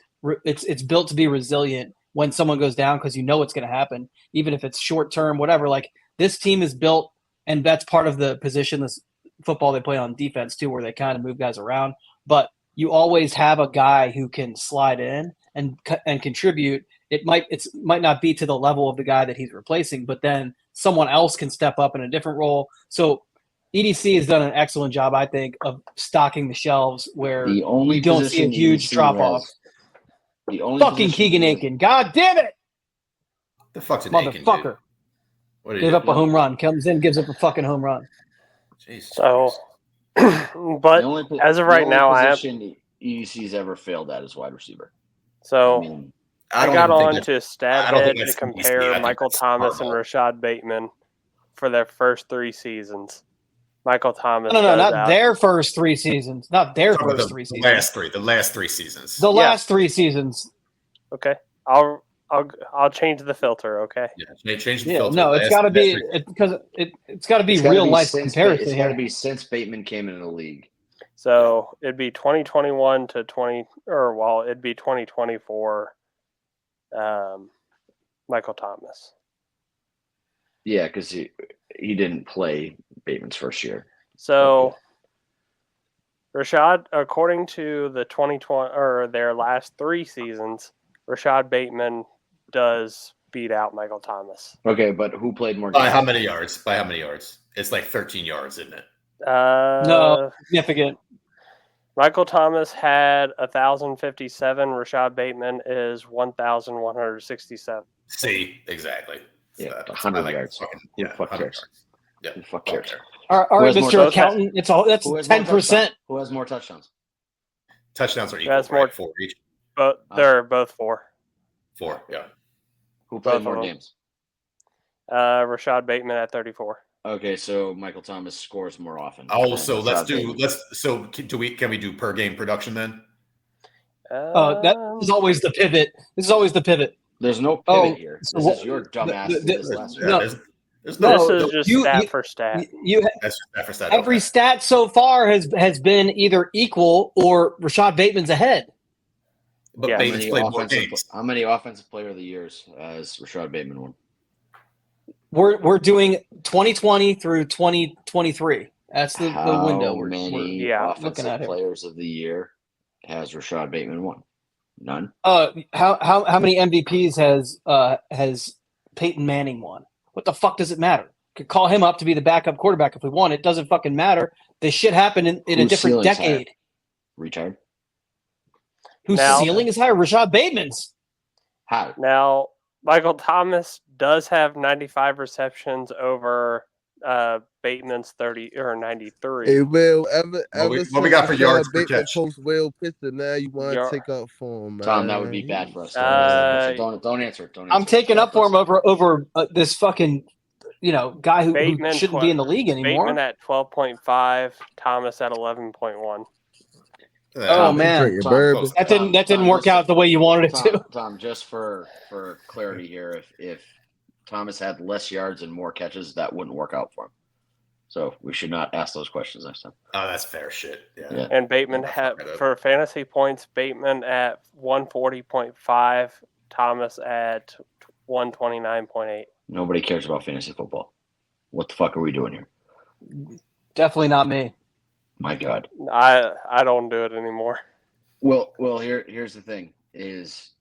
built to be resilient when someone goes down because you know what's going to happen, even if it's short term, whatever. Like this team is built, and that's part of the positionless football they play on defense too, where they kind of move guys around. But you always have a guy who can slide in and contribute. It might not be to the level of the guy that he's replacing, but then someone else can step up in a different role. So EDC has done an excellent job, I think, of stocking the shelves where we don't see a huge drop off. The only fucking Keegan Aiken, god damn it! The fuck's an motherfucker? What Gave up a home run. Comes in, gives up a fucking home run. Jesus. So, but as of right now, I have EDC's ever failed at is wide receiver. So I got on to StatHead to compare Michael Thomas and Rashod Bateman for their first 3 seasons. Michael Thomas. No, not their first 3 seasons. Not their first 3 seasons. The last 3 seasons. The last 3 seasons. Okay, I'll change the filter. Okay. Yeah, change the filter. No, it's got to be because it's got to be real life comparison. It's got to be since Bateman came into the league. So it'd be 2021 to 20, or well, it'd be 2024. Michael Thomas. Yeah, because he didn't play Bateman's first year. So Rashod, according to the 2020 or their last 3 seasons, Rashod Bateman does beat out Michael Thomas. Okay, but who played more games? By how many yards? By how many yards? It's like 13 yards, isn't it? No, significant. Michael Thomas had 1,057. Rashod Bateman is 1,167. See, exactly. Yeah, 100 yards. Fuck cares? Yeah, fuck cares? All right, Mr. Accountant. That's 10%. Who has more touchdowns? Touchdowns are equal. More 4 each. But they're both 4. 4, yeah. Who played more games? Rashod Bateman at 34. Okay, so Michael Thomas scores more often. Oh, so can we do per game production then? That is always the pivot. There's no pivot here. This is your dumbass. This is just stat for stat. That's just stat for stat. Every stat so far has been either equal or Rashod Bateman's ahead. But Bateman's played more games. How many offensive player of the years has Rashod Bateman won? We're doing 2020 through 2023. That's the window. How many offensive players of the year has Rashod Bateman won? None. How many MVPs has Peyton Manning won? What the fuck does it matter? Could call him up to be the backup quarterback if we want. It doesn't fucking matter. This shit happened in a different decade. Retard. Whose ceiling is higher? Rashod Bateman's. How? Now, Michael Thomas does have 95 receptions over Bateman's 30 or 93. Hey, Will, what we got for yards per catch? Post Will picture now you want to take up for him, man. Tom, that would be bad for us. Don't answer. I'm taking up for him over this fucking guy who shouldn't be in the league anymore. Bateman at 12.5, Thomas at 11.1. Oh man, that didn't work out the way you wanted it to. Tom, just for clarity here, if Thomas had less yards and more catches, that wouldn't work out for him. So we should not ask those questions next time. Oh, that's fair shit. Yeah. And Bateman for fantasy points, Bateman at 140.5, Thomas at 129.8. Nobody cares about fantasy football. What the fuck are we doing here? Definitely not me. My God. I don't do it anymore. Well, here's the thing: is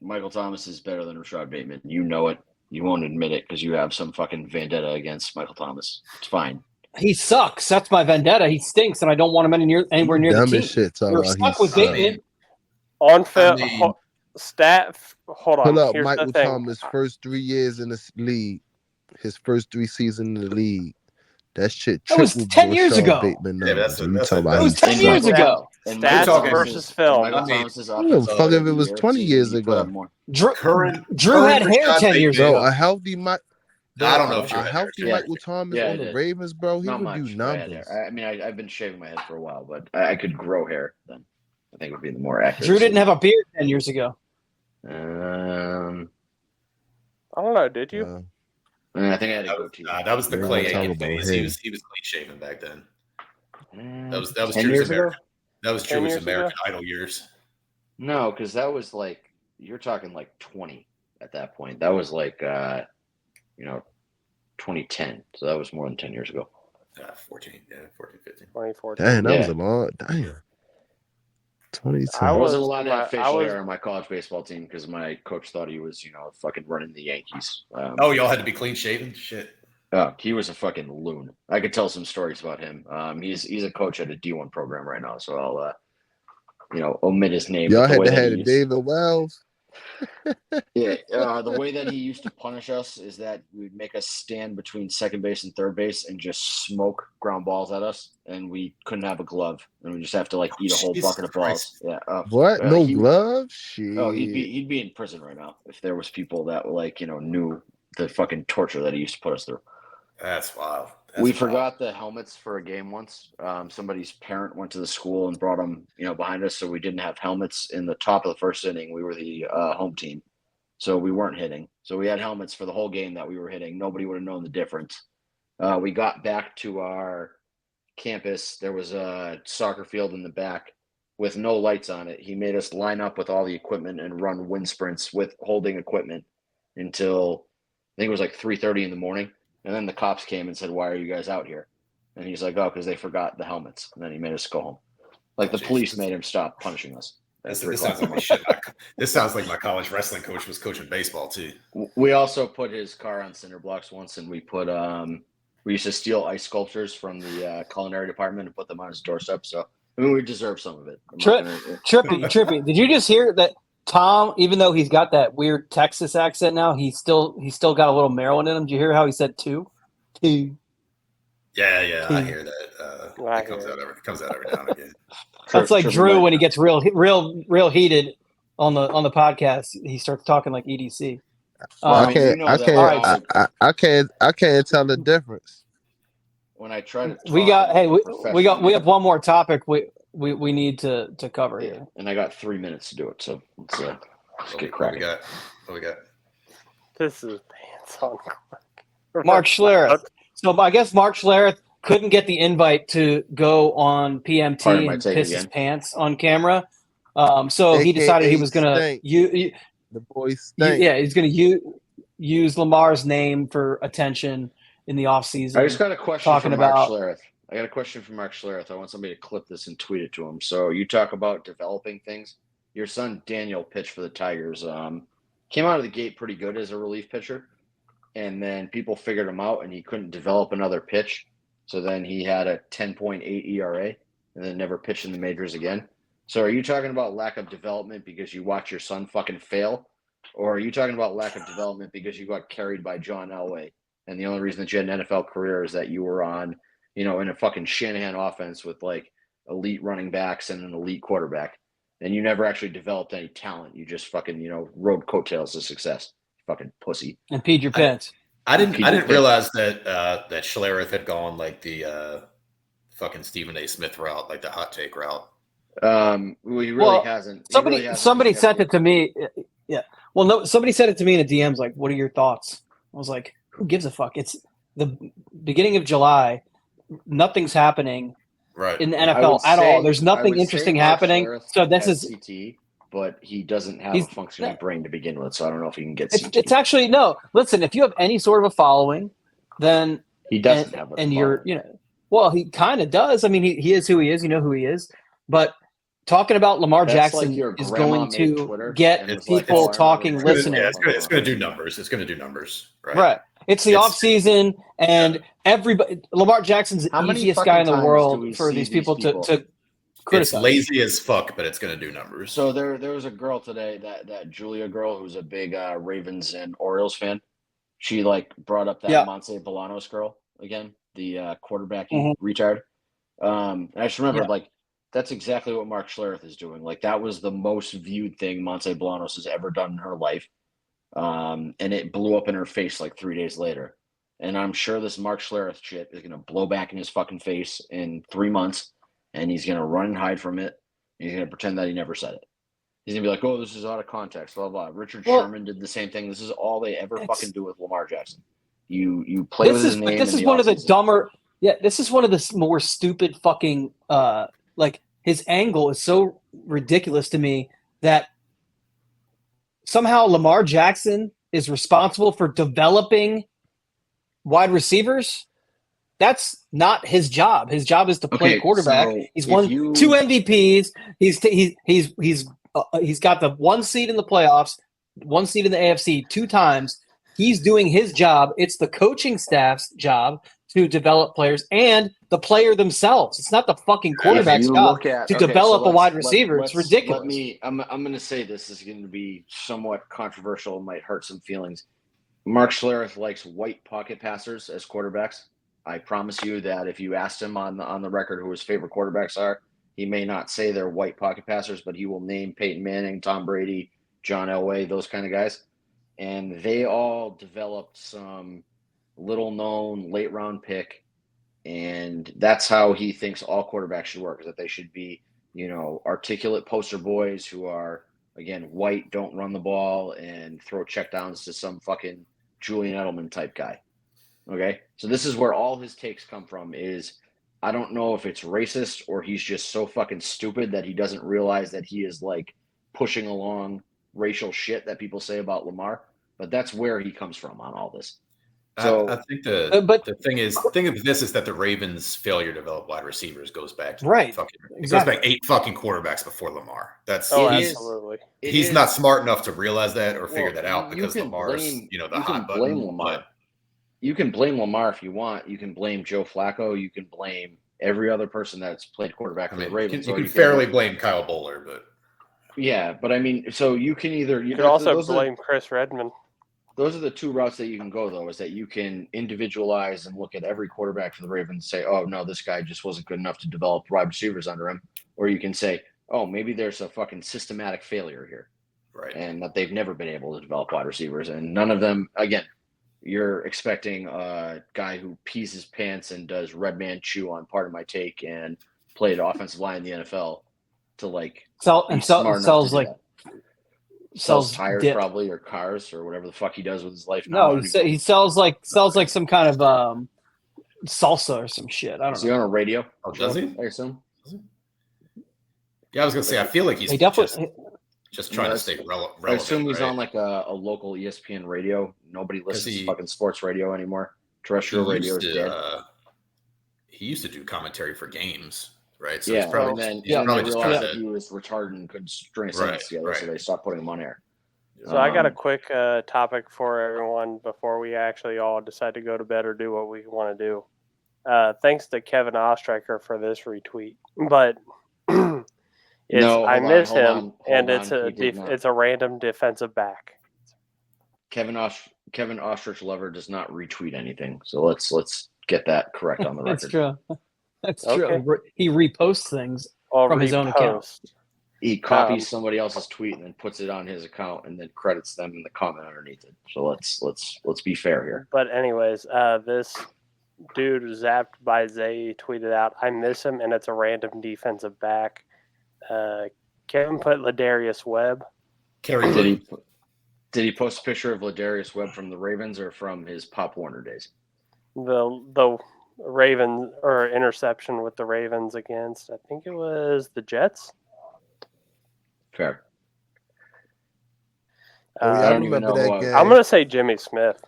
Michael Thomas is better than Rashod Bateman. You know it. You won't admit it because you have some fucking vendetta against Michael Thomas. It's fine. He sucks. That's my vendetta. He stinks, and I don't want him anywhere near the team. Shit, You're stuck with Bateman. On film, stat. Hold on. Pull up Here's Michael the thing. Thomas' first 3 years in this league. His first 3 seasons in the league. That shit. That was 10 years ago. Bateman, that was 10 years ago. Stats versus film. I don't know if it was 20 years ago. Drew had hair 10 years ago. Bro, a healthy Michael Thomas Yeah, on the Ravens, bro, he would do numbers. I mean, I've been shaving my head for a while, but I could grow hair then. I think it would be the more accurate. Drew didn't have a beard 10 years ago. I don't know. Did you? I think I had a goatee. That was the Clay Aiken phase. He was clean shaven back then. That was Drew's American. That was Drew's American Idol years. No, because that was like you're talking like 20 at that point. That was like 20 2010. So that was more than 10 years ago. 14, 15. 2014. Damn, that Yeah. was a long. Damn. 2010. I wasn't was- allowed to have I facial was- hair on my college baseball team because my coach thought he was, fucking running the Yankees. Oh, y'all had to be clean shaven? Shit. He was a fucking loon. I could tell some stories about him. He's a coach at a D1 program right now, so I'll omit his name. Y'all but the had way to that have he the used- David Wells. Yeah, the way that he used to punish us is that he would make us stand between second base and third base and just smoke ground balls at us, and we couldn't have a glove, and we just have to like eat a whole Jesus bucket of balls. Christ. Yeah. What? No gloves? Shit. Oh, he'd be in prison right now if there was people that knew the fucking torture that he used to put us through. That's wild. We forgot the helmets for a game once. Somebody's parent went to the school and brought them, behind us, so we didn't have helmets in the top of the first inning. We were the home team, so we weren't hitting. So we had helmets for the whole game that we were hitting. Nobody would have known the difference. We got back to our campus. There was a soccer field in the back with no lights on it. He made us line up with all the equipment and run wind sprints with holding equipment until I think it was like 3:30 in the morning. And then the cops came and said, "Why are you guys out here?" And he's like, "Oh, because they forgot the helmets." And then he made us go home. The police made him stop punishing us. This sounds like shit. This sounds like my college wrestling coach was coaching baseball too. We also put his car on cinder blocks once, and we put we used to steal ice sculptures from the culinary department and put them on his doorstep. So we deserve some of it. Trippy, did you just hear that? Tom, even though he's got that weird Texas accent now, he's still got a little Maryland in him. Did you hear how he said two? Two. Yeah, I hear that. It comes out every now and again. That's like Drew when he gets real heated on the podcast. He starts talking like EDC. I can't tell the difference. When I try to, we have one more topic we need to cover here, and I got 3 minutes to do it. So let's get cracking. What we got? This is pants on Mark Schlereth. So I guess Mark Schlereth couldn't get the invite to go on PMT and piss his pants on camera. So he decided he was going to the boys stink. He's going to use Lamar's name for attention in the offseason. I just got a question from Mark Schlereth. I got a question from Mark Schlereth. I want somebody to clip this and tweet it to him. So you talk about developing things. Your son Daniel pitched for the Tigers. Came out of the gate pretty good as a relief pitcher, and then people figured him out, and he couldn't develop another pitch. So then he had a 10.8 ERA, and then never pitched in the majors again. So are you talking about lack of development because you watch your son fucking fail, or are you talking about lack of development because you got carried by John Elway, and the only reason that you had an NFL career is that you were on, in a fucking Shanahan offense with like elite running backs and an elite quarterback, and you never actually developed any talent. You just fucking, rode coattails to success. Fucking pussy. And peed your pants. I didn't realize that that Schlereth had gone like the fucking Stephen A. Smith route, like the hot take route. Well, he really hasn't. Somebody sent it to me. Yeah. Well, no, somebody sent it to me in the DMs. Like, what are your thoughts? I was like, who gives a fuck? It's the beginning of July. Nothing's happening in the NFL at all. There's nothing interesting happening. So this is CT, but he doesn't have a functioning brain to begin with. So I don't know if he can get CT. It's actually no. Listen, if you have any sort of a following, then he doesn't have. And you're, well, he kind of does. I mean, he is who he is. You know who he is. But talking about Lamar Jackson is going to get people talking, listening. Yeah, it's going to do numbers. It's going to do numbers. Right. It's the off season, and everybody. Lamar Jackson's the easiest guy in the world for these people to criticize. It's lazy as fuck, but it's going to do numbers. So there was a girl today, that Julia girl, who's a big Ravens and Orioles fan. She brought up that Monte Bolanos girl again, the quarterback retard. And I just remembered that's exactly what Mark Schlereth is doing. That was the most viewed thing Monte Bolanos has ever done in her life. And it blew up in her face 3 days later. And I'm sure this Mark Schlereth shit is going to blow back in his fucking face in 3 months. And he's going to run and hide from it. And he's going to pretend that he never said it. He's going to be like, oh, this is out of context, blah, blah. Richard Sherman did the same thing. This is all they ever fucking do with Lamar Jackson. You play with his name. This is one of the dumber. Yeah, this is one of the more stupid fucking his angle is so ridiculous to me that somehow Lamar Jackson is responsible for developing wide receivers, that's not his job. His job is to play quarterback. So he's won 2 MVPs. He's got the 1 seed in the playoffs, 1 seed in the AFC 2 times. He's doing his job. It's the coaching staff's job to develop players and the player themselves. It's not the fucking quarterback's job to develop a wide receiver. It's ridiculous. I'm going to say this is going to be somewhat controversial. It might hurt some feelings. Mark Schlereth likes white pocket passers as quarterbacks. I promise you that if you asked him on the record who his favorite quarterbacks are, he may not say they're white pocket passers, but he will name Peyton Manning, Tom Brady, John Elway, those kind of guys. And they all developed some little-known late-round pick, and that's how he thinks all quarterbacks should work, is that they should be, articulate poster boys who are, again, white, don't run the ball, and throw checkdowns to some fucking Julian Edelman type guy. Okay? So this is where all his takes come from is I don't know if it's racist or he's just so fucking stupid that he doesn't realize that he is like pushing along racial shit that people say about Lamar, but that's where he comes from on all this. So I think the thing of this is that the Ravens' failure to develop wide receivers goes back right. It goes back 8 fucking quarterbacks before Lamar. Absolutely. He's not smart enough to realize that or figure that out because Lamar's the hot button. Lamar. You can blame Lamar if you want. You can blame Joe Flacco. You can blame every other person that's played quarterback for the Ravens. You can fairly blame Kyle Bowler, but I mean, so you can either you can also blame Chris Redmond. Those are the 2 routes that you can go, though, is that you can individualize and look at every quarterback for the Ravens and say, oh, no, this guy just wasn't good enough to develop wide receivers under him. Or you can say, oh, maybe there's a fucking systematic failure here. Right. And that they've never been able to develop wide receivers. And none of them, again, you're expecting a guy who pees his pants and does Red Man Chew on Part of My Take and played offensive line in the NFL to sells tires dip. probably or cars or whatever the fuck he does with his life. No, he sells like some kind of salsa or some shit. I don't know. Is he on a radio? Oh, does he? I assume. Yeah, I was gonna say I feel like he's just trying to stay relevant. I assume he's on like a local ESPN radio. Nobody listens to fucking sports radio anymore. Terrestrial radio is dead. He used to do commentary for games, right? So he's probably realized that he was retarded and couldn't string a sentence together, so they stopped putting him on air. So I got a quick topic for everyone before we actually all decide to go to bed or do what we want to do. Thanks to Kevin Ostreicher for this retweet, but I miss him, and it's a random defensive back. Kevin Ostrich lover does not retweet anything, so let's get that correct on the record. That's true. That's true. He reposts things from his own account. He copies somebody else's tweet and then puts it on his account and then credits them in the comment underneath it. So let's be fair here. But anyways, this dude zapped by Zay tweeted out, "I miss him," and it's a random defensive back. Kevin put Ladarius Webb. Did he post a picture of Ladarius Webb from the Ravens or from his Pop Warner days? The Ravens or interception with the Ravens against, I think it was the Jets. Fair. I don't even know that game. I'm going to say Jimmy Smith.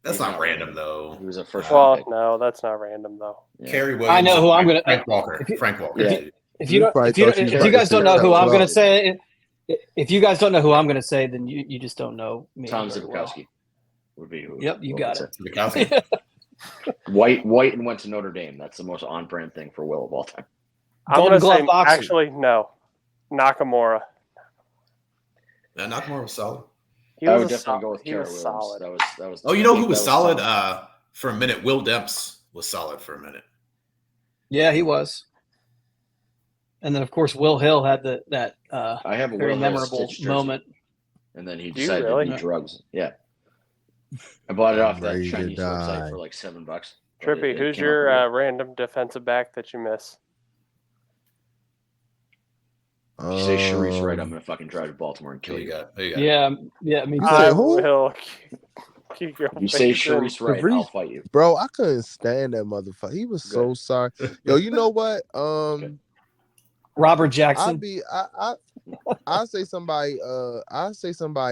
That's not random, though. He was a first round pick. No, that's not random, though. Yeah. Kerry Williams. I know who I'm going to. Frank Walker. Frank Walker. If you guys don't know who I'm going to say, if you guys don't know who I'm going to say, then you just don't know me. Tom Zibikowski would be who. Yep, you got it. Zibikowski. White and went to Notre Dame. That's the most on-brand thing for Will of all time. I'm going to say actually no, Nakamura. Yeah, Nakamura was solid. I would definitely go with Kerry Williams. Solid. That was. Oh, you know who was solid? For a minute, Will Demps was solid for a minute. Yeah, he was. And then, of course, Will Hill had that I have a very memorable moment. And then he decided to do drugs. Yeah. I bought it off that Chinese website for like $7. Trippy, who's your random defensive back that you miss? If you say Sharice Wright, I'm going to fucking drive to Baltimore and kill you. Yeah, me too. I will keep your You say Sharice Wright, I'll fight you. Bro, I couldn't stand that motherfucker. He was so sorry. Yo, you know what? Robert Jackson. I'll say somebody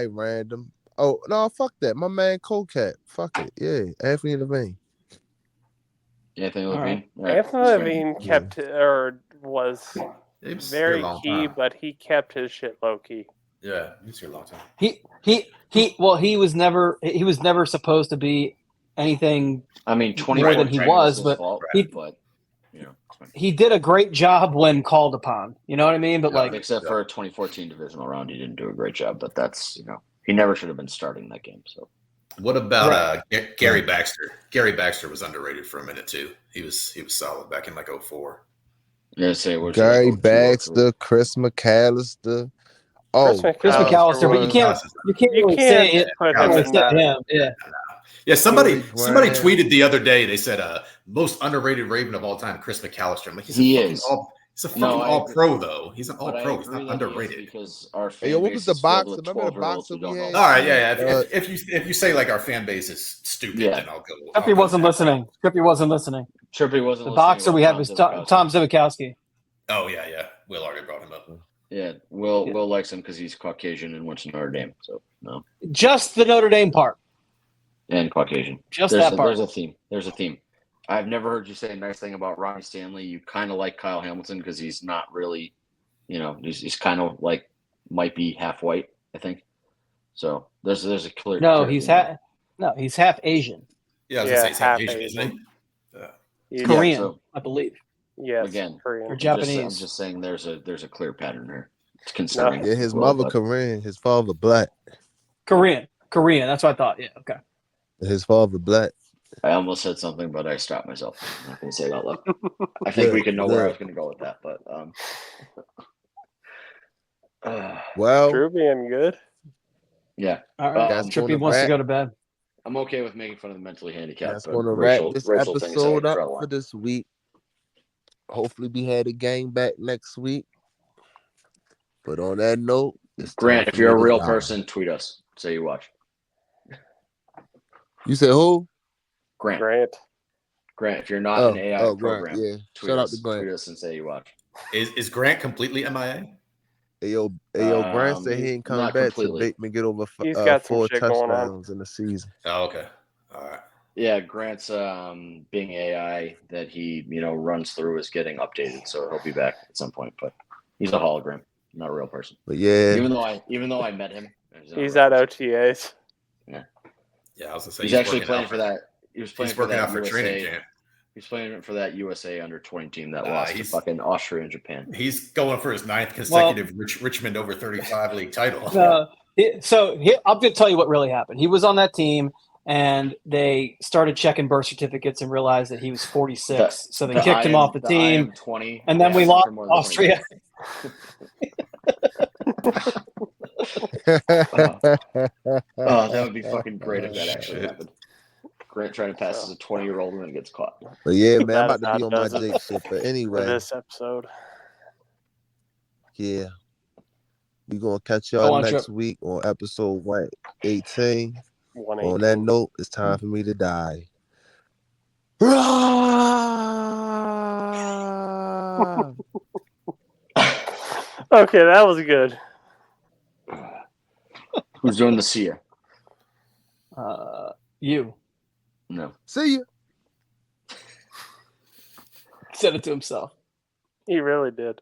random. Oh no, fuck that. My man Cocat. Fuck it. Yeah, Anthony Levine. Anthony All Levine. right. All right. Anthony Levine Yeah. kept or was He was here a very long key, time. but he kept his shit low key. Yeah, he was here a long time. He was never supposed to be anything I mean, more 20 than he was, but fault, he but you know, it's fine. he did a great job when called upon. You know what I mean? But like, except for a 2014 divisional round, he didn't do a great job. But that's he never should have been starting that game. So What about Right. Gary Baxter? Gary Baxter was underrated for a minute too. He was solid back in like 04. yeah, say what Gary Baxter, Chris McAllister. Chris Chris McAllister, but you can't really say it. put Can't him really in say that. him. Yeah. Yeah, somebody Corey Grant. tweeted the other day. They said, "Most underrated Raven of all time, Chris McAllister." I'm like, he's a fucking all pro though. He's an all pro. He's not underrated. Because our Hey, yo, fan what base was the is filled boxer? with Remember the 12-year-olds boxer who don't we know had? All right, yeah. Uh, If you say like our fan base is stupid, Yeah. then I'll go. Trippy wasn't listening. Trippy wasn't listening. Trippy wasn't The listening boxer about we had Tom was Zivotowski. Tom Zivotowski. Oh yeah. Will already brought him up. Yeah, Will likes him because he's Caucasian and went to Notre Dame. So no, Just the Notre Dame part. and Caucasian. Just that part. There's a theme. There's a theme. I've never heard you say a nice thing about Ronnie Stanley. You kind of like Kyle Hamilton because he's not really, he's kind of like might be half white, I think. So there's a clear. No, clear he's theme there. he's half Asian. Yeah, I was Yeah, gonna say he's half half Asian, Asian. isn't he? He's Yeah, Korean, so- I believe. Yes, Again, Korean. Or I'm Japanese. just saying there's a clear pattern here. It's concerning. yeah, his mother Korean, his father black. Korean. That's what I thought. Yeah, okay. His father black. I almost said something, but I stopped myself. I'm not going to say it out loud. I think we can know where I was going to go with that, but Well, Drew being good. yeah. All right. That's Trippy gonna wants to wrap. go to bed. I'm okay with making fun of the mentally handicapped. That's but going to wrap racial this things I episode draw up the for line. this week. Hopefully, we had a game back next week. But on that note, it's Grant, time if for you're a me to real die. person, tweet us. Say you watch. You said who? Grant, if you're not an AI program, yeah. tweet Shout out us. to Grant. Tweet us and say you watch. Is Grant completely MIA? Hey, yo, Grant said he ain't coming not back completely. till Bateman get over He's got some 4 shit going on. touchdowns in the season. Oh, okay. All right. Yeah, Grant's being AI that he runs through is getting updated, so he'll be back at some point. But he's a hologram, not a real person. But yeah, Even though I met him, He's at OTAs. Yeah, I was gonna say he's actually playing for that. He was playing He's for working that out for USA. training camp. He's playing for that USA under-20 team that lost to fucking Austria and Japan. He's going for his 9th consecutive Richmond over 35 league title. I'll just tell you what really happened. He was on that team, and they started checking birth certificates and realized that he was 46. So they kicked him off the team. 20, and then we lost Austria. That would be fucking great if that actually happened. Grant trying to pass as a 20-year-old and then gets caught. But yeah, man, I'm about That to be on my does it Jake shit. But For anyway, this episode. yeah, we gonna catch y'all next week on episode 118. On that note, it's time for me to die. Okay, that was good. Who's doing the see ya? You. No. See ya. Said it to himself. He really did.